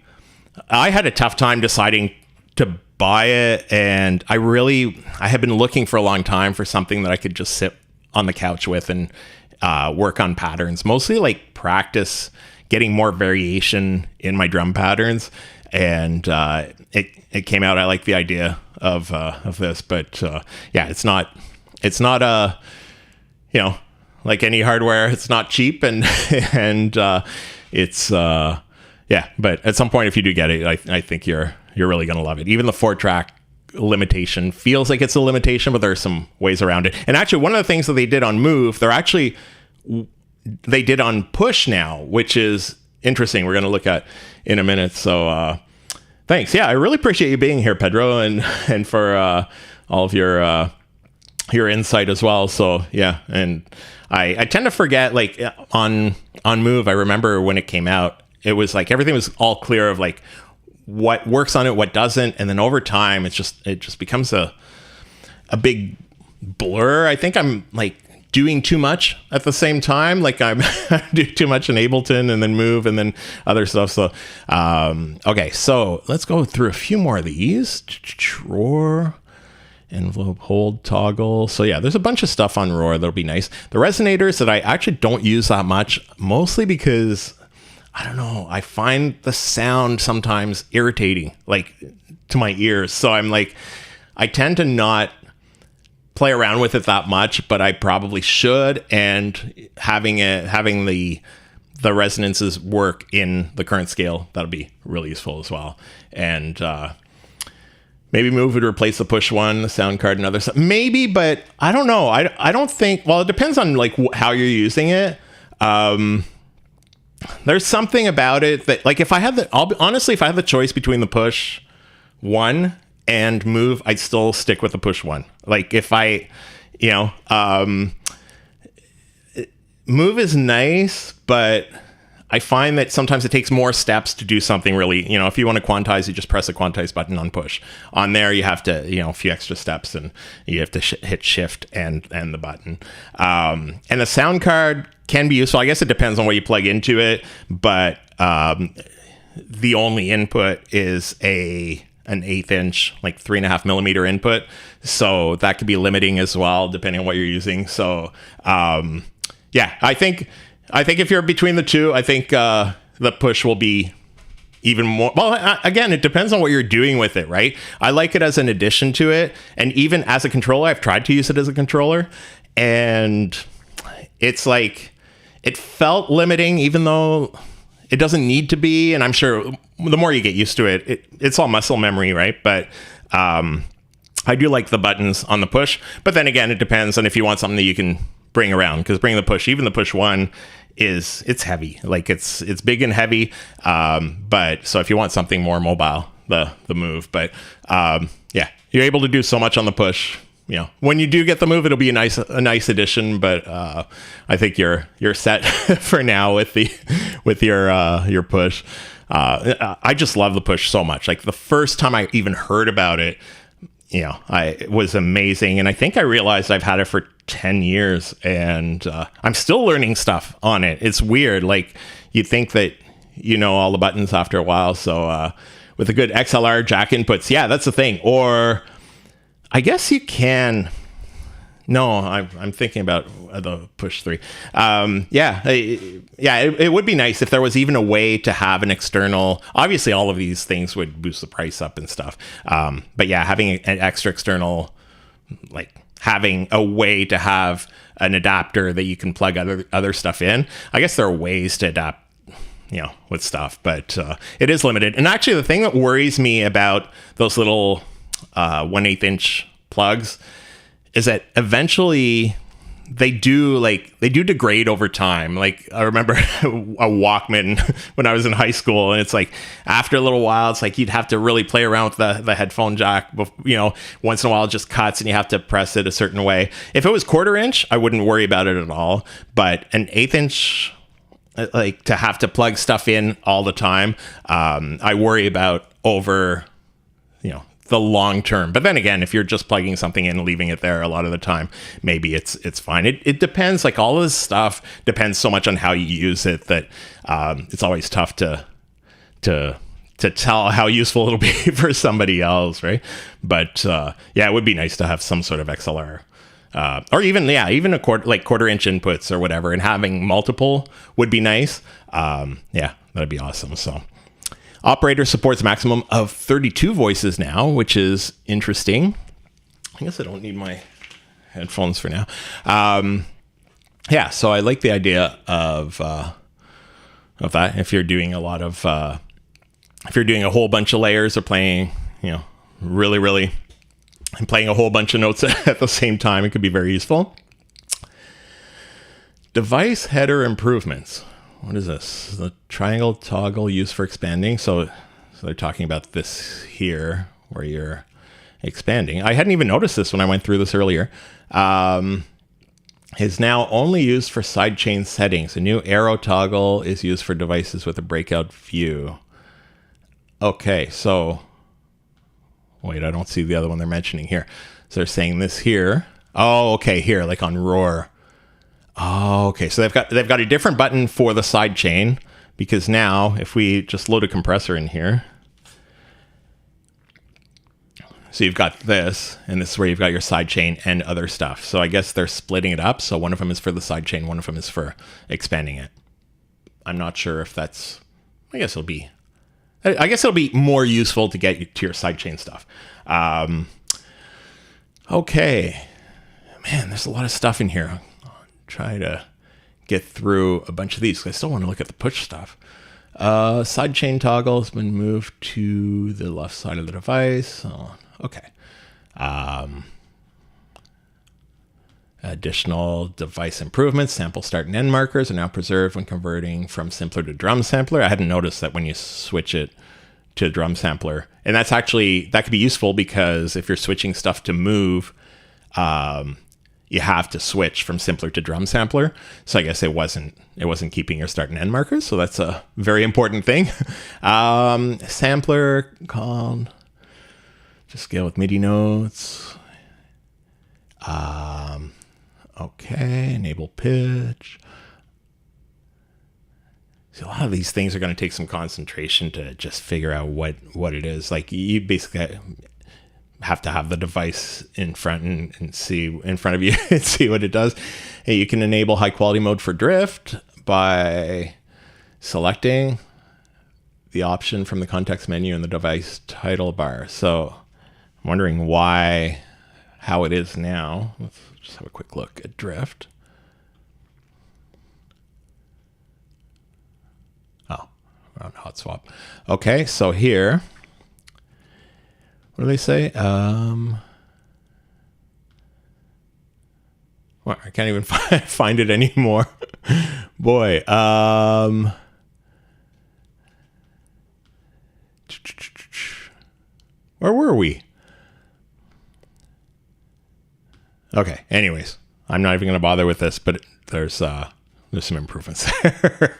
had a tough time deciding to buy it, and I have been looking for a long time for something that I could just sit on the couch with and work on patterns, mostly like practice getting more variation in my drum patterns. And it came out. I like the idea of this, but yeah, it's not like any hardware. It's not cheap, and it's yeah. But at some point, if you do get it, I think you're really gonna love it. Even the 4-track limitation feels like it's a limitation, but there's some ways around it. And actually, one of the things that they did on Move, they did on Push now, which is interesting. We're going to look at in a minute. So thanks. Yeah, I really appreciate you being here, Pedro, and for all of your insight as well. So yeah, and I tend to forget, like on Move, I remember when it came out, it was like everything was all clear of like what works on it, what doesn't, and then over time it just becomes a big blur. I think I'm like doing too much at the same time. Like I'm do too much in Ableton and then Move and then other stuff. So okay, so let's go through a few more of these. Roar envelope hold toggle. So yeah, there's a bunch of stuff on Roar that'll be nice. The resonators that I actually don't use that much, mostly because I don't know, I find the sound sometimes irritating, like to my ears. So I'm like, I tend to not play around with it that much, but I probably should. And having the resonances work in the current scale, that'll be really useful as well. And maybe move would replace the push one, the sound card, and other stuff. Maybe, but I don't know. I don't think. Well, it depends on like how you're using it. There's something about it that, like, if I had if I had the choice between the push one and move, I'd still stick with the push one. Like if I, move is nice, but I find that sometimes it takes more steps to do something really, if you want to quantize, you just press the quantize button on push. On there, you have to, a few extra steps, and you have to hit shift and the button. And the sound card can be useful. I guess it depends on what you plug into it, but the only input is an 1/8 inch, like 3.5 millimeter input. So that could be limiting as well, depending on what you're using. So, yeah, I think if you're between the two, I think the push will be even more. Well, again, it depends on what you're doing with it, right? I like it as an addition to it. And even as a controller, I've tried to use it as a controller. And it's like, it felt limiting, even though it doesn't need to be. And I'm sure the more you get used to it, it's all muscle memory, right? But I do like the buttons on the push. But then again, it depends on if you want something that you can bring around, because bring the push, even the push one, it's heavy. Like it's big and heavy. But so if you want something more mobile, the move. But yeah, you're able to do so much on the push. When you do get the move, it'll be a nice addition. But I think you're set for now with your push. I just love the push so much. Like the first time I even heard about it, it was amazing. And I think I realized I've had it for 10 years and I'm still learning stuff on it. It's weird. Like you think that all the buttons after a while. So with a good XLR jack inputs, yeah, that's the thing. Or I guess you can. No, I'm thinking about the push 3. It would be nice if there was even a way to have an external. Obviously, all of these things would boost the price up and stuff. But yeah, having an extra external, like having a way to have an adapter that you can plug other stuff in. I guess there are ways to adapt, with stuff, but it is limited. And actually, the thing that worries me about those little 1/8 inch plugs is that eventually they do degrade over time. Like I remember a Walkman when I was in high school, and it's like after a little while, it's like you'd have to really play around with the headphone jack. Once in a while it just cuts and you have to press it a certain way. If it was 1/4 inch, I wouldn't worry about it at all. But an 1/8 inch, like to have to plug stuff in all the time, I worry about over, the long term. But then again, if you're just plugging something in and leaving it there a lot of the time, maybe it's fine. It depends. Like all this stuff depends so much on how you use it that it's always tough to tell how useful it'll be for somebody else, right? But yeah, it would be nice to have some sort of XLR. Or even a 1/4 inch inputs or whatever, and having multiple would be nice. Yeah, that'd be awesome. So Operator supports a maximum of 32 voices now, which is interesting. I guess I don't need my headphones for now. Yeah, so I like the idea of that. If you're doing a lot of, if you're doing a whole bunch of layers or playing, really, and playing a whole bunch of notes at the same time, it could be very useful. Device header improvements. What is this? The triangle toggle used for expanding. So they're talking about this here where you're expanding. I hadn't even noticed this when I went through this earlier. Is now only used for sidechain settings. A new arrow toggle is used for devices with a breakout view. Okay, so wait, I don't see the other one they're mentioning here. So they're saying this here. Oh, okay, here, like on Roar. Oh, okay. So they've got a different button for the sidechain, because now if we just load a compressor in here, So you've got this, and this is where you've got your sidechain and other stuff. So I guess they're splitting it up. So one of them is for the sidechain, one of them is for expanding it. I'm not sure if that's, I guess it'll be more useful to get you to your sidechain stuff. Okay. Man, there's a lot of stuff in here. I'll try to get through a bunch of these. I still want to look at the push stuff. Sidechain toggle has been moved to the left side of the device. Oh, okay. Additional device improvements. Sample start and end markers are now preserved when converting from simpler to drum sampler. I hadn't noticed that when you switch it to drum sampler. And that's actually, that could be useful because if you're switching stuff to move, you have to switch from simpler to drum sampler. So I guess it wasn't keeping your start and end markers. So that's a very important thing. Sampler called just scale with MIDI notes. Okay, enable pitch. So a lot of these things are going to take some concentration to just figure out what it is. Like you basically have to have the device in front and see in front of you and see what it does. And you can enable high quality mode for drift by selecting the option from the context menu in the device title bar. So I'm wondering how it is now. Let's just have a quick look at drift. Oh, we're on hot swap. Okay, so here, what do they say? Well, I can't even find it anymore. Boy. Where were we? Okay, anyways, I'm not even going to bother with this, but there's some improvements there.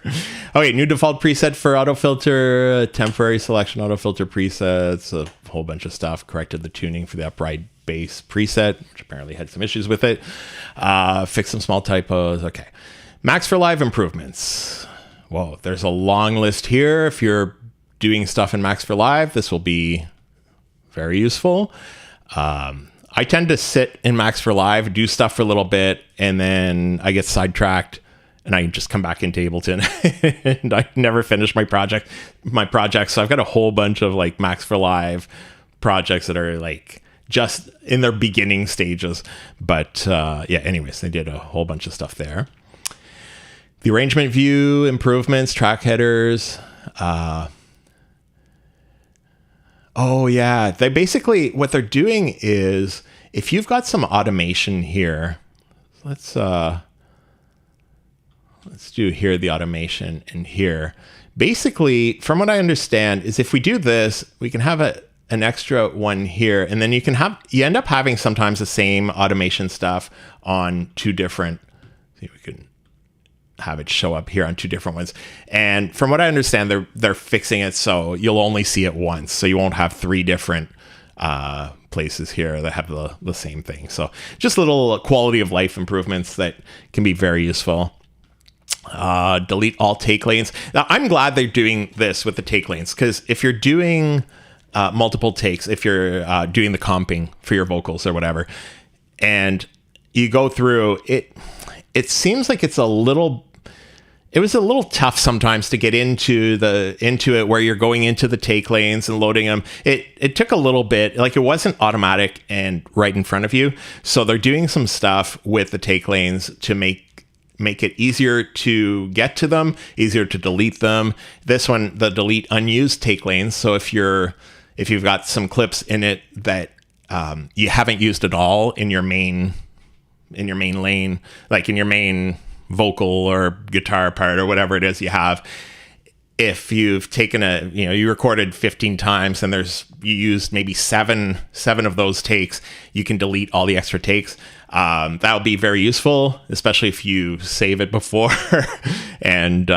Okay, new default preset for auto filter, temporary selection auto filter presets, a whole bunch of stuff. Corrected the tuning for the upright bass preset, which apparently had some issues with it. Fixed some small typos. Okay, Max for Live improvements. Whoa, there's a long list here. If you're doing stuff in Max for Live, this will be very useful. I tend to sit in Max for Live, do stuff for a little bit, and then I get sidetracked and I just come back into Ableton and I never finish my project. So I've got a whole bunch of like Max for Live projects that are like just in their beginning stages. But yeah, anyways, they did a whole bunch of stuff there. The arrangement view improvements, track headers. Oh yeah, they basically, what they're doing is if you've got some automation here, let's do here the automation and here. Basically, from what I understand is if we do this, we can have an extra one here, and then you end up having sometimes the same automation stuff on two different, see if we can have it show up here on two different ones. And from what I understand, they're fixing it so you'll only see it once. So you won't have three different places here that have the same thing. So just little quality of life improvements that can be very useful. Delete all take lanes. Now I'm glad they're doing this with the take lanes, because if you're doing multiple takes, if you're doing the comping for your vocals or whatever, and you go through it, it seems like it was a little tough sometimes to get into it where you're going into the take lanes and loading them. It took a little bit, like it wasn't automatic and right in front of you. So they're doing some stuff with the take lanes to make it easier to get to them, easier to delete them. This one, the delete unused take lanes. So if you've got some clips in it that you haven't used at all in your main lane, like in your main vocal or guitar part or whatever it is you have, if you've taken you recorded 15 times and you used maybe seven of those takes, you can delete all the extra takes. That'll be very useful, especially if you save it before and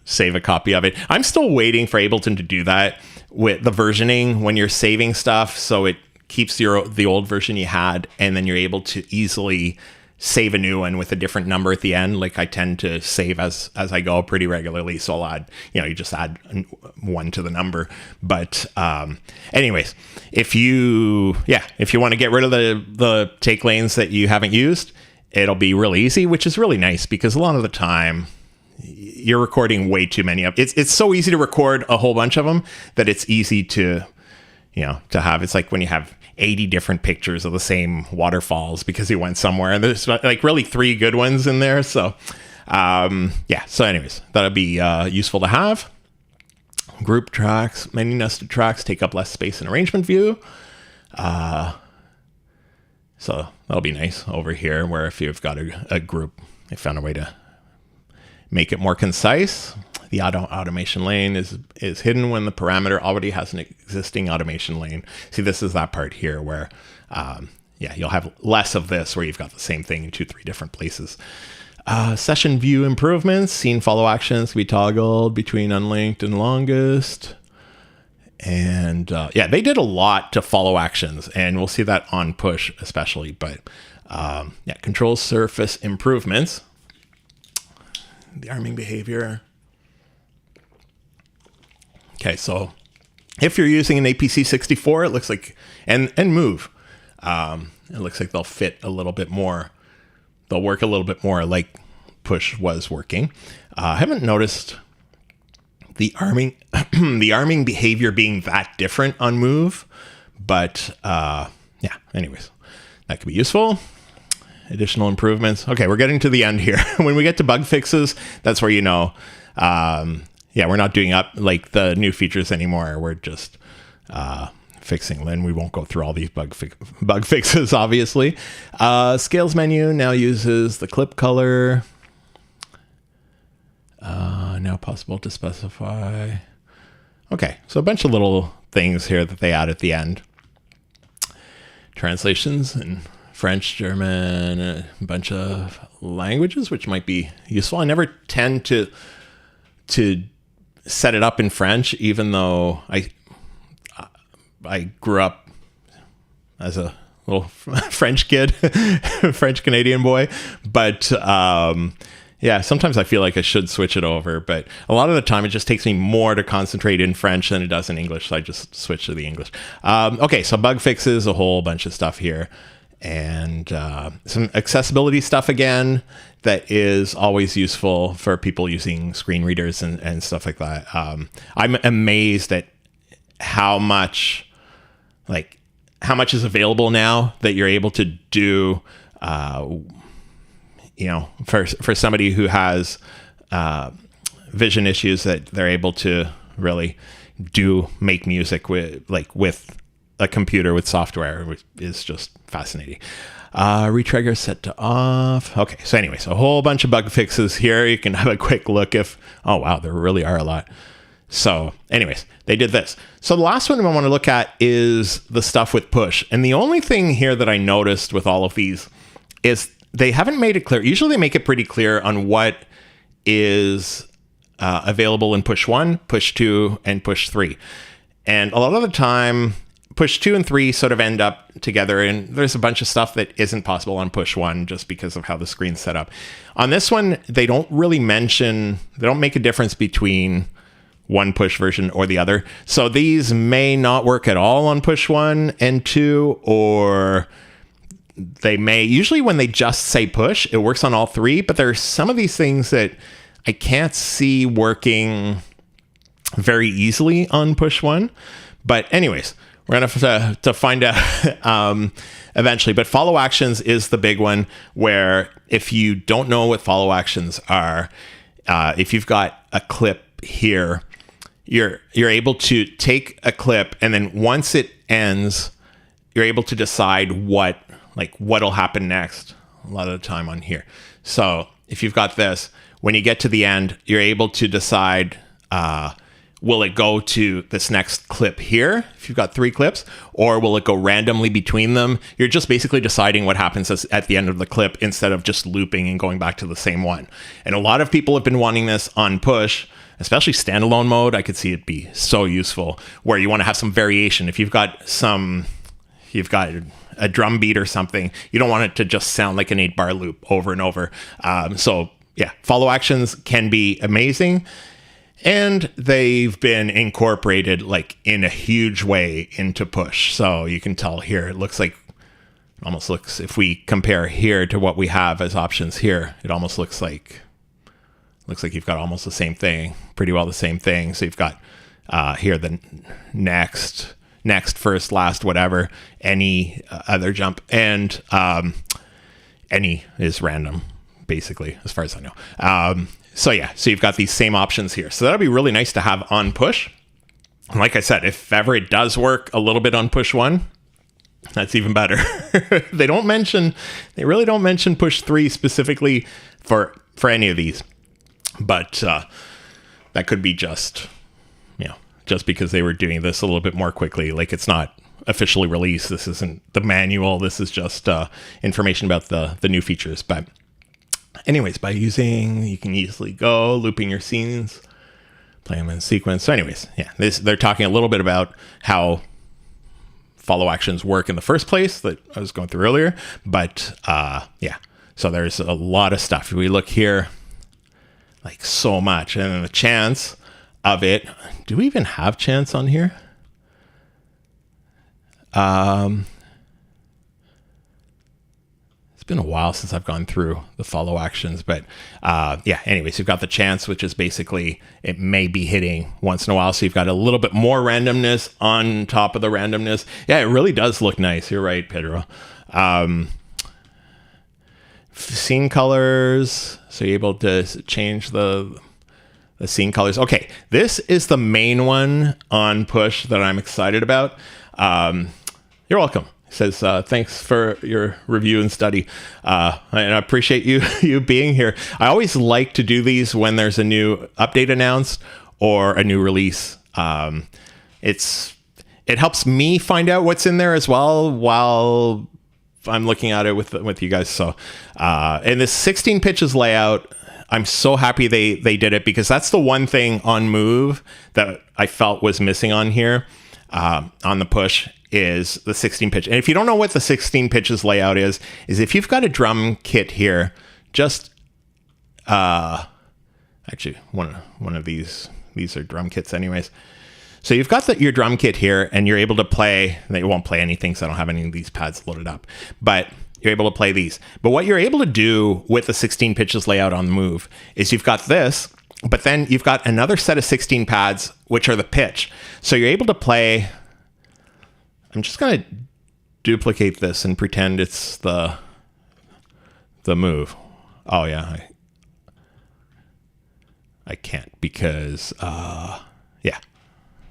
save a copy of it. I'm still waiting for Ableton to do that with the versioning when you're saving stuff, so it keeps the old version you had, and then you're able to easily save a new one with a different number at the end. Like I tend to save as I go pretty regularly. So I'll add, you just add 1 to the number. But anyways, if you want to get rid of the take lanes that you haven't used, it'll be really easy, which is really nice because a lot of the time you're recording way too many of it's so easy to record a whole bunch of them that it's easy to have. It's like when you have 80 different pictures of the same waterfalls because you went somewhere and there's like really 3 good ones in there. So so anyways, that'll be useful to have. Group tracks, many nested tracks take up less space in arrangement view. So that'll be nice over here where if you've got a group, they found a way to make it more concise. The automation lane is hidden when the parameter already has an existing automation lane. See, this is that part here where, you'll have less of this where you've got the same thing in 2-3 different places. Session view improvements. Scene follow actions can be toggled between unlinked and longest. And they did a lot to follow actions, and we'll see that on push especially. But control surface improvements. The arming behavior. Okay, so if you're using an APC64, it looks like, and move, it looks like they'll fit a little bit more. They'll work a little bit more like push was working. I haven't noticed the arming, the arming behavior being that different on move, but anyways, that could be useful. Additional improvements. Okay, we're getting to the end here. When we get to bug fixes, that's where we're not doing up like the new features anymore. We're just fixing. Then we won't go through all these bug fixes, obviously. Scales menu now uses the clip color. Now possible to specify. Okay, so a bunch of little things here that they add at the end. Translations in French, German, a bunch of languages, which might be useful. I never tend to set it up in French, even though I grew up as a little French kid, French Canadian boy. But sometimes I feel like I should switch it over. But a lot of the time, it just takes me more to concentrate in French than it does in English. So I just switch to the English. Okay, so bug fixes, a whole bunch of stuff here. And some accessibility stuff again that is always useful for people using screen readers and stuff like that. I'm amazed at how much is available now that you're able to do, for somebody who has vision issues, that they're able to really make music with a computer with software, which is just fascinating. Retrigger set to off. Okay, so anyways, a whole bunch of bug fixes here. You can have a quick look oh wow, there really are a lot. So anyways, they did this. So the last one I want to look at is the stuff with push. And the only thing here that I noticed with all of these is they haven't made it clear. Usually they make it pretty clear on what is available in push 1, push 2, and push 3. And a lot of the time, push 2 and 3 sort of end up together, and there's a bunch of stuff that isn't possible on push 1 just because of how the screen's set up. On this one, they don't make a difference between one push version or the other. So these may not work at all on push 1 and 2, or they may. Usually when they just say push, it works on all 3, but there are some of these things that I can't see working very easily on push 1. But anyways, we're going to have to find out eventually. But follow actions is the big one, where if you don't know what follow actions are, if you've got a clip here, you're able to take a clip, and then once it ends, you're able to decide what'll happen next a lot of the time on here. So if you've got this, when you get to the end, you're able to decide, will it go to this next clip here, if you've got 3 clips, or will it go randomly between them? You're just basically deciding what happens at the end of the clip instead of just looping and going back to the same one. And a lot of people have been wanting this on push, especially standalone mode. I could see it be so useful, where you want to have some variation. If you've got some, you've got a drum beat or something, you don't want it to just sound like an 8-bar loop over and over. So yeah, follow actions can be amazing. And they've been incorporated like in a huge way into push. So you can tell here, it looks like, almost looks, if we compare here to what we have as options here, it almost looks like you've got almost the same thing, pretty well the same thing. So you've got here the next, first, last, whatever, any other jump, and any is random, basically, as far as I know. So yeah, so you've got these same options here. So that'll be really nice to have on push. And like I said, if ever it does work a little bit on push 1, that's even better. They really don't mention push 3 specifically for any of these. But that could be just because they were doing this a little bit more quickly. Like, it's not officially released. This isn't the manual. This is just information about the new features. But anyways, you can easily go looping your scenes, play them in sequence. So anyways, yeah, they're talking a little bit about how follow actions work in the first place that I was going through earlier. But yeah, so there's a lot of stuff. If we look here, like so much, and then the chance of it. Do we even have chance on here? It's been a while since I've gone through the follow actions, but yeah, anyways, you've got the chance, which is basically it may be hitting once in a while. So you've got a little bit more randomness on top of the randomness. Yeah, it really does look nice. You're right, Pedro. Scene colors. So you're able to change the scene colors. Okay, this is the main one on push that I'm excited about. You're welcome. Says, thanks for your review and study. And I appreciate you being here. I always like to do these when there's a new update announced or a new release. It helps me find out what's in there as well while I'm looking at it with you guys. So, and this 16 pitches layout, I'm so happy they did it, because that's the one thing on Move that I felt was missing on here, on the push, is the 16 pitch. And if you don't know what the 16 pitches layout is if you've got a drum kit here, just actually one of these are drum kits anyways. So you've got your drum kit here, and you're able to play. They won't play anything, so I don't have any of these pads loaded up, but you're able to play these. But what you're able to do with the 16 pitches layout on the Move is you've got this, but then you've got another set of 16 pads, which are the pitch. So you're able to play. I'm just going to duplicate this and pretend it's the Move. Oh yeah, I can't, because yeah,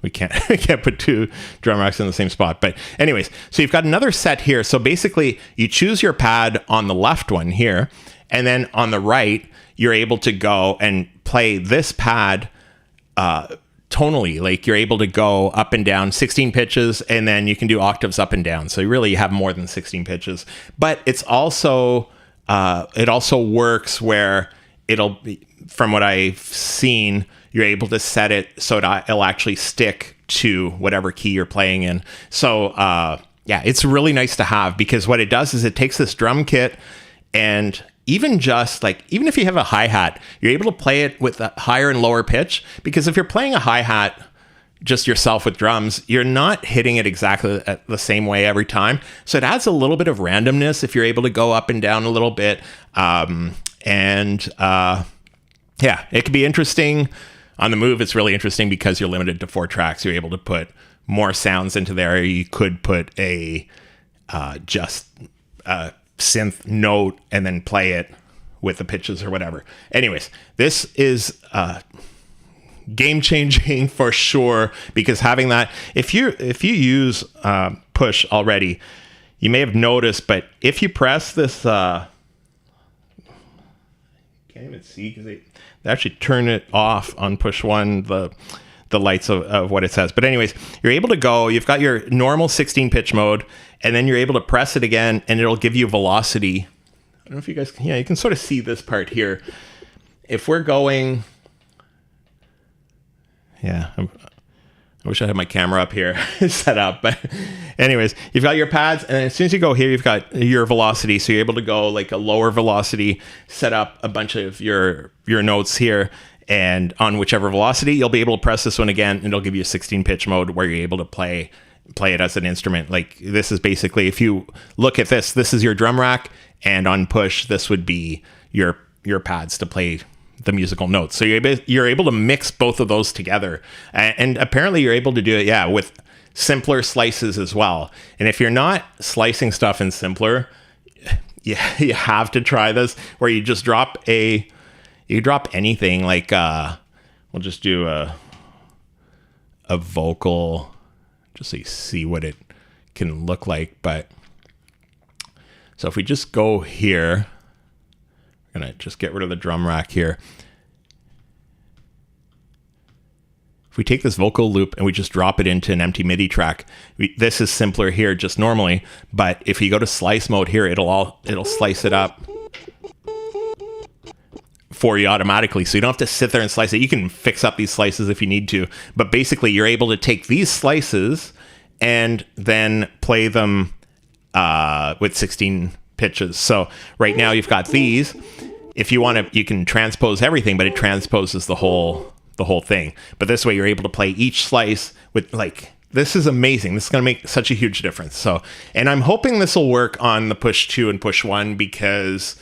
we can't put two drum racks in the same spot. But anyways, so you've got another set here. So basically you choose your pad on the left one here, and then on the right, you're able to go and play this pad tonally. Like, you're able to go up and down 16 pitches, and then you can do octaves up and down. So you really have more than 16 pitches, but it's also, it also works where it'll be, from what I've seen, you're able to set it so it'll actually stick to whatever key you're playing in. So yeah, it's really nice to have, because what it does is it takes this drum kit, and even if you have a hi-hat, you're able to play it with a higher and lower pitch, because if you're playing a hi-hat just yourself with drums, you're not hitting it exactly the same way every time. So it adds a little bit of randomness if you're able to go up and down a little bit. Yeah, it can be interesting. On the Move, it's really interesting because you're limited to 4 tracks. You're able to put more sounds into there. You could put just a synth note and then play it with the pitches or whatever. Anyways, this is game changing for sure, because having that, if you use push already, you may have noticed, but if you press this, can't even see because they actually turn it off on push 1, the lights of what it says. But anyways, you're able to go, you've got your normal 16 pitch mode, and then you're able to press it again, and it'll give you velocity. I don't know if you guys, yeah, you can sort of see this part here. If we're going, yeah, I wish I had my camera up here set up, but anyways, you've got your pads, and as soon as you go here, you've got your velocity. So you're able to go like a lower velocity, set up a bunch of your notes here, and on whichever velocity, you'll be able to press this one again, and it'll give you a 16 pitch mode where you're able to play it as an instrument. Like this is basically, if you look at this is your drum rack, and on push, this would be your pads to play the musical notes. So you're able to mix both of those together, and apparently you're able to do it with simpler slices as well. And if you're not slicing stuff in simpler, you have to try this, where you just drop anything, like we'll just do a vocal just so you see what it can look like. But so if we just go here, I'm gonna just get rid of the drum rack here. If we take this vocal loop and we just drop it into an empty MIDI track, this is simpler here just normally, but if you go to slice mode here, it'll slice it up for you automatically. So you don't have to sit there and slice it. You can fix up these slices if you need to, but basically you're able to take these slices and then play them with 16 pitches. So right now you've got these. If you want to, you can transpose everything, but it transposes the whole thing. But this way you're able to play each slice with, like, this is amazing. This is going to make such a huge difference. So, and I'm hoping this will work on the push 2 and push 1, because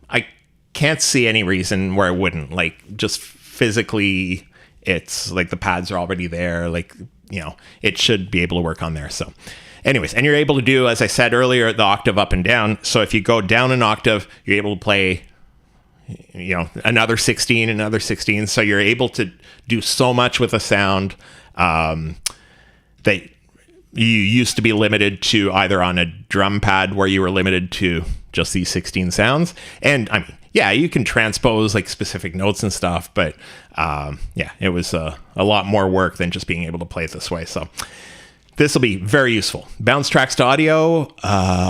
I can't see any reason where it wouldn't. Like, just physically, it's like the pads are already there. Like, you know, it should be able to work on there. So anyways, and you're able to do, as I said earlier, the octave up and down. So if you go down an octave, you're able to play, you know, another 16. So you're able to do so much with a sound that you used to be limited to either on a drum pad, where you were limited to just these 16 sounds. And I mean, yeah, you can transpose like specific notes and stuff, but yeah, it was a lot more work than just being able to play it this way. So this will be very useful. Bounce tracks to audio,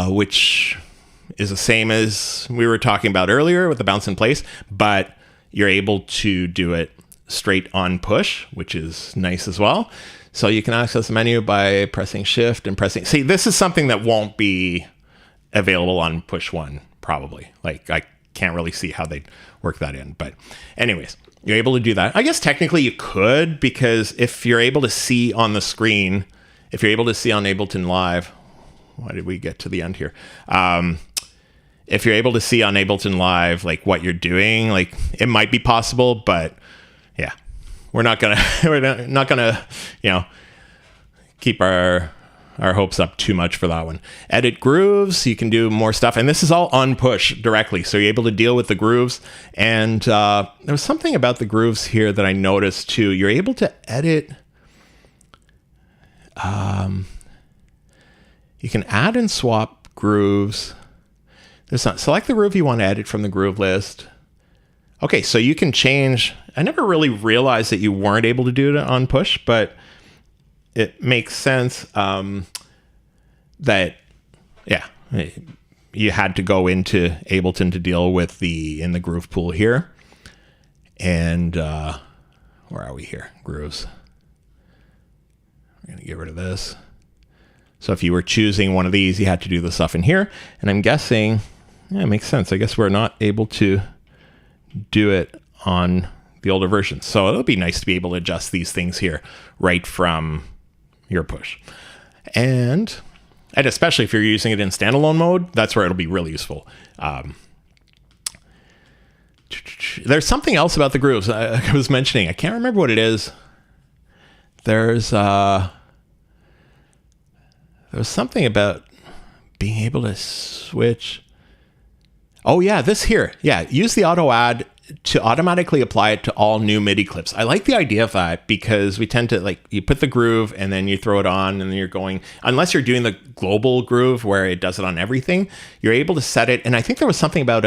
which is the same as we were talking about earlier with the bounce in place, but you're able to do it straight on push, which is nice as well. So you can access the menu by pressing shift and pressing. See, this is something that won't be available on push 1, probably. Like, I can't really see how they'd work that in. But anyways, you're able to do that. I guess technically you could, because if you're able to see on the screen, if you're able to see on Ableton Live, why did we get to the end here? If you're able to see on Ableton Live, like what you're doing, like it might be possible, but yeah, we're not gonna, you know, keep our hopes up too much for that one. Edit grooves, you can do more stuff, and this is all on push directly, so you're able to deal with the grooves. And there was something about the grooves here that I noticed too. You're able to edit. You can add and swap grooves. There's not, select the groove you want to edit from the groove list. Okay, so you can change. I never really realized that you weren't able to do it on push, but it makes sense that, yeah, you had to go into Ableton to deal with in the groove pool here. And where are we here? Grooves. We're going to get rid of this. So if you were choosing one of these, you had to do the stuff in here. And I'm guessing, yeah, it makes sense. I guess we're not able to do it on the older versions. So it'll be nice to be able to adjust these things here right from your push. And especially if you're using it in standalone mode, that's where it'll be really useful. There's something else about the grooves I was mentioning. I can't remember what it is. There's something about being able to switch. Oh yeah, this here. Yeah, use the auto add to automatically apply it to all new MIDI clips. I like the idea of that, because we tend to, like, you put the groove and then you throw it on and then you're going, unless you're doing the global groove where it does it on everything, you're able to set it. And I think there was something about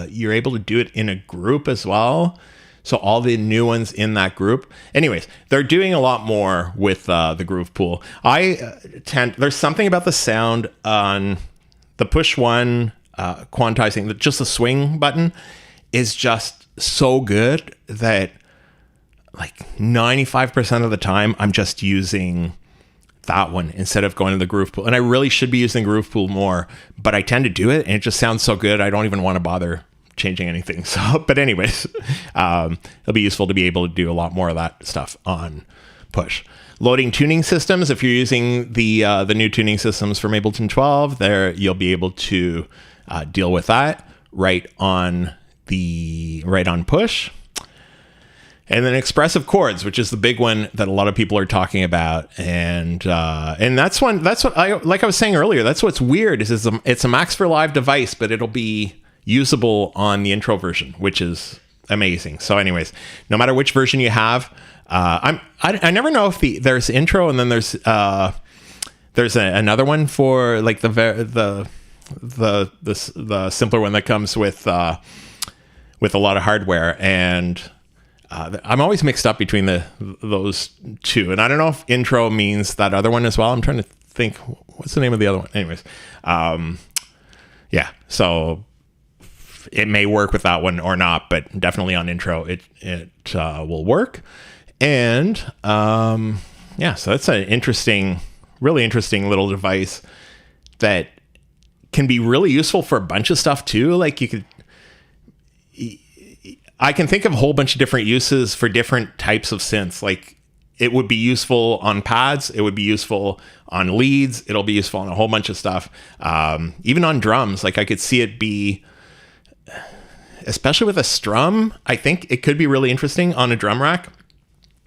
you're able to do it in a group as well. So all the new ones in that group. Anyways, they're doing a lot more with the groove pool. There's something about the sound on the push 1, quantizing, just the swing button is just so good that like 95% of the time, I'm just using that one instead of going to the Groove Pool. And I really should be using Groove Pool more, but I tend to do it and it just sounds so good. I don't even want to bother changing anything. So, but anyways, it'll be useful to be able to do a lot more of that stuff on push. Loading tuning systems. If you're using the new tuning systems from Ableton 12, there you'll be able to deal with that right on push. And then expressive chords, which is the big one that a lot of people are talking about, and that's what I like. I was saying earlier, that's what's weird is it's a Max for Live device, but it'll be usable on the intro version, which is amazing. So, anyways, no matter which version you have, I never know if there's intro and then there's another one for like the simpler one that comes with a lot of hardware and. I'm always mixed up between those two. And I don't know if intro means that other one as well. I'm trying to think, what's the name of the other one? Anyways, yeah. So it may work with that one or not, but definitely on intro, it will work. And yeah, so that's an really interesting little device that can be really useful for a bunch of stuff too. Like I can think of a whole bunch of different uses for different types of synths. Like it would be useful on pads. It would be useful on leads. It'll be useful on a whole bunch of stuff. Even on drums, like I could see it be, especially with a strum, I think it could be really interesting on a drum rack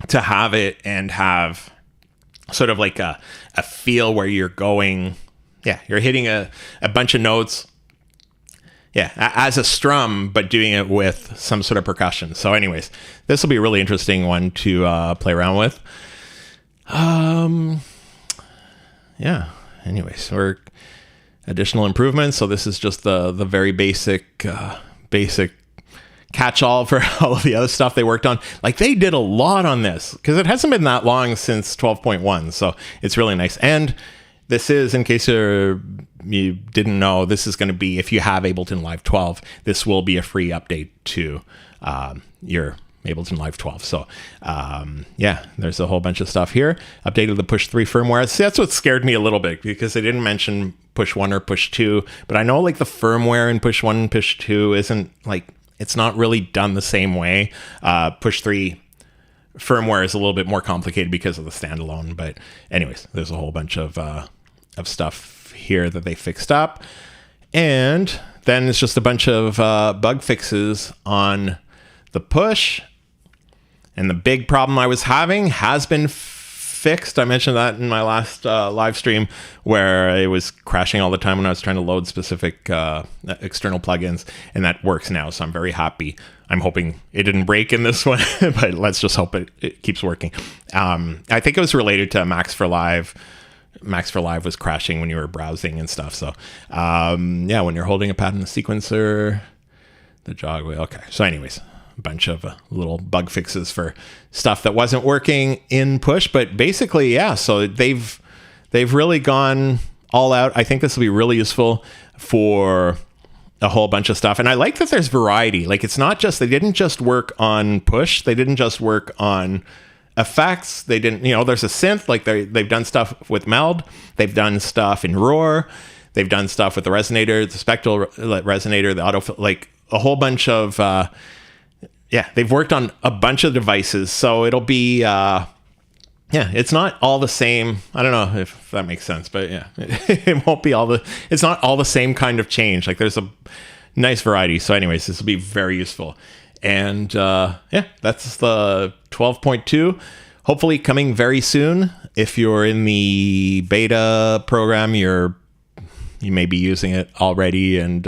to have it and have sort of like a feel where you're going, you're hitting a bunch of notes. Yeah, as a strum, but doing it with some sort of percussion. So anyways, this will be a really interesting one to play around with. Yeah, anyways, we're additional improvements. So this is just the very basic catch-all for all of the other stuff they worked on. Like they did a lot on this because it hasn't been that long since 12.1. So it's really nice. And this is, in case you didn't know, this is going to be, if you have Ableton Live 12, this will be a free update to your Ableton Live 12. So yeah, there's a whole bunch of stuff here. Updated the push 3 firmware. See, that's what scared me a little bit because they didn't mention push 1 or push 2, but I know like the firmware in push 1 and push 2 isn't like, it's not really done the same way. Push 3 firmware is a little bit more complicated because of the standalone, but anyways, there's a whole bunch of stuff here that they fixed up, and then it's just a bunch of bug fixes on the push. And the big problem I was having has been fixed. I mentioned that in my last live stream where it was crashing all the time when I was trying to load specific external plugins, and that works now, so I'm very happy. I'm hoping it didn't break in this one, but let's just hope it keeps working. I think it was related to Max for Live. Max for Live was crashing when you were browsing and stuff. So yeah, when you're holding a pad in the sequencer, the jog wheel. Okay. So anyways, a bunch of little bug fixes for stuff that wasn't working in push, but basically, yeah. So they've really gone all out. I think this will be really useful for a whole bunch of stuff. And I like that there's variety. Like it's not just, they didn't just work on push. They didn't just work on effects. They didn't, there's a synth, like they've done stuff with Meld. They've done stuff in Roar. They've done stuff with the resonator, the spectral resonator, the auto, like a whole bunch of, they've worked on a bunch of devices. So it'll be, it's not all the same. I don't know if that makes sense, but yeah, it won't be it's not all the same kind of change. Like there's a nice variety. So anyways, this will be very useful. And that's the 12.2, hopefully coming very soon. If you're in the beta program, you may be using it already and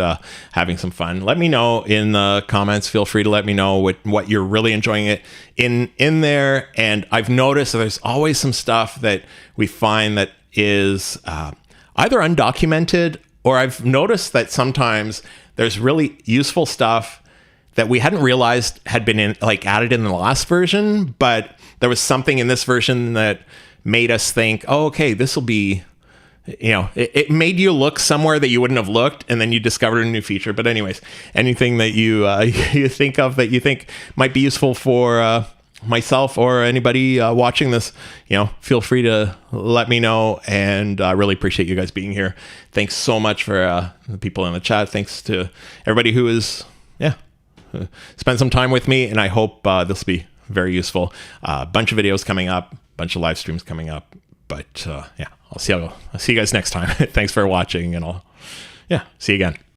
having some fun. Let me know in the comments. Feel free to let me know what you're really enjoying it in there. And I've noticed that there's always some stuff that we find that is either undocumented, or I've noticed that sometimes there's really useful stuff that we hadn't realized had been added in the last version, but there was something in this version that made us think, oh, okay, this will be, it made you look somewhere that you wouldn't have looked, and then you discovered a new feature. But anyways, anything that you you think of that you think might be useful for myself or anybody watching this, feel free to let me know. And I really appreciate you guys being here. Thanks so much for the people in the chat. Thanks to everybody who is, spend some time with me. And I hope this will be very useful. A bunch of videos coming up, a bunch of live streams coming up. But I'll see you guys next time. Thanks for watching, and I'll see you again.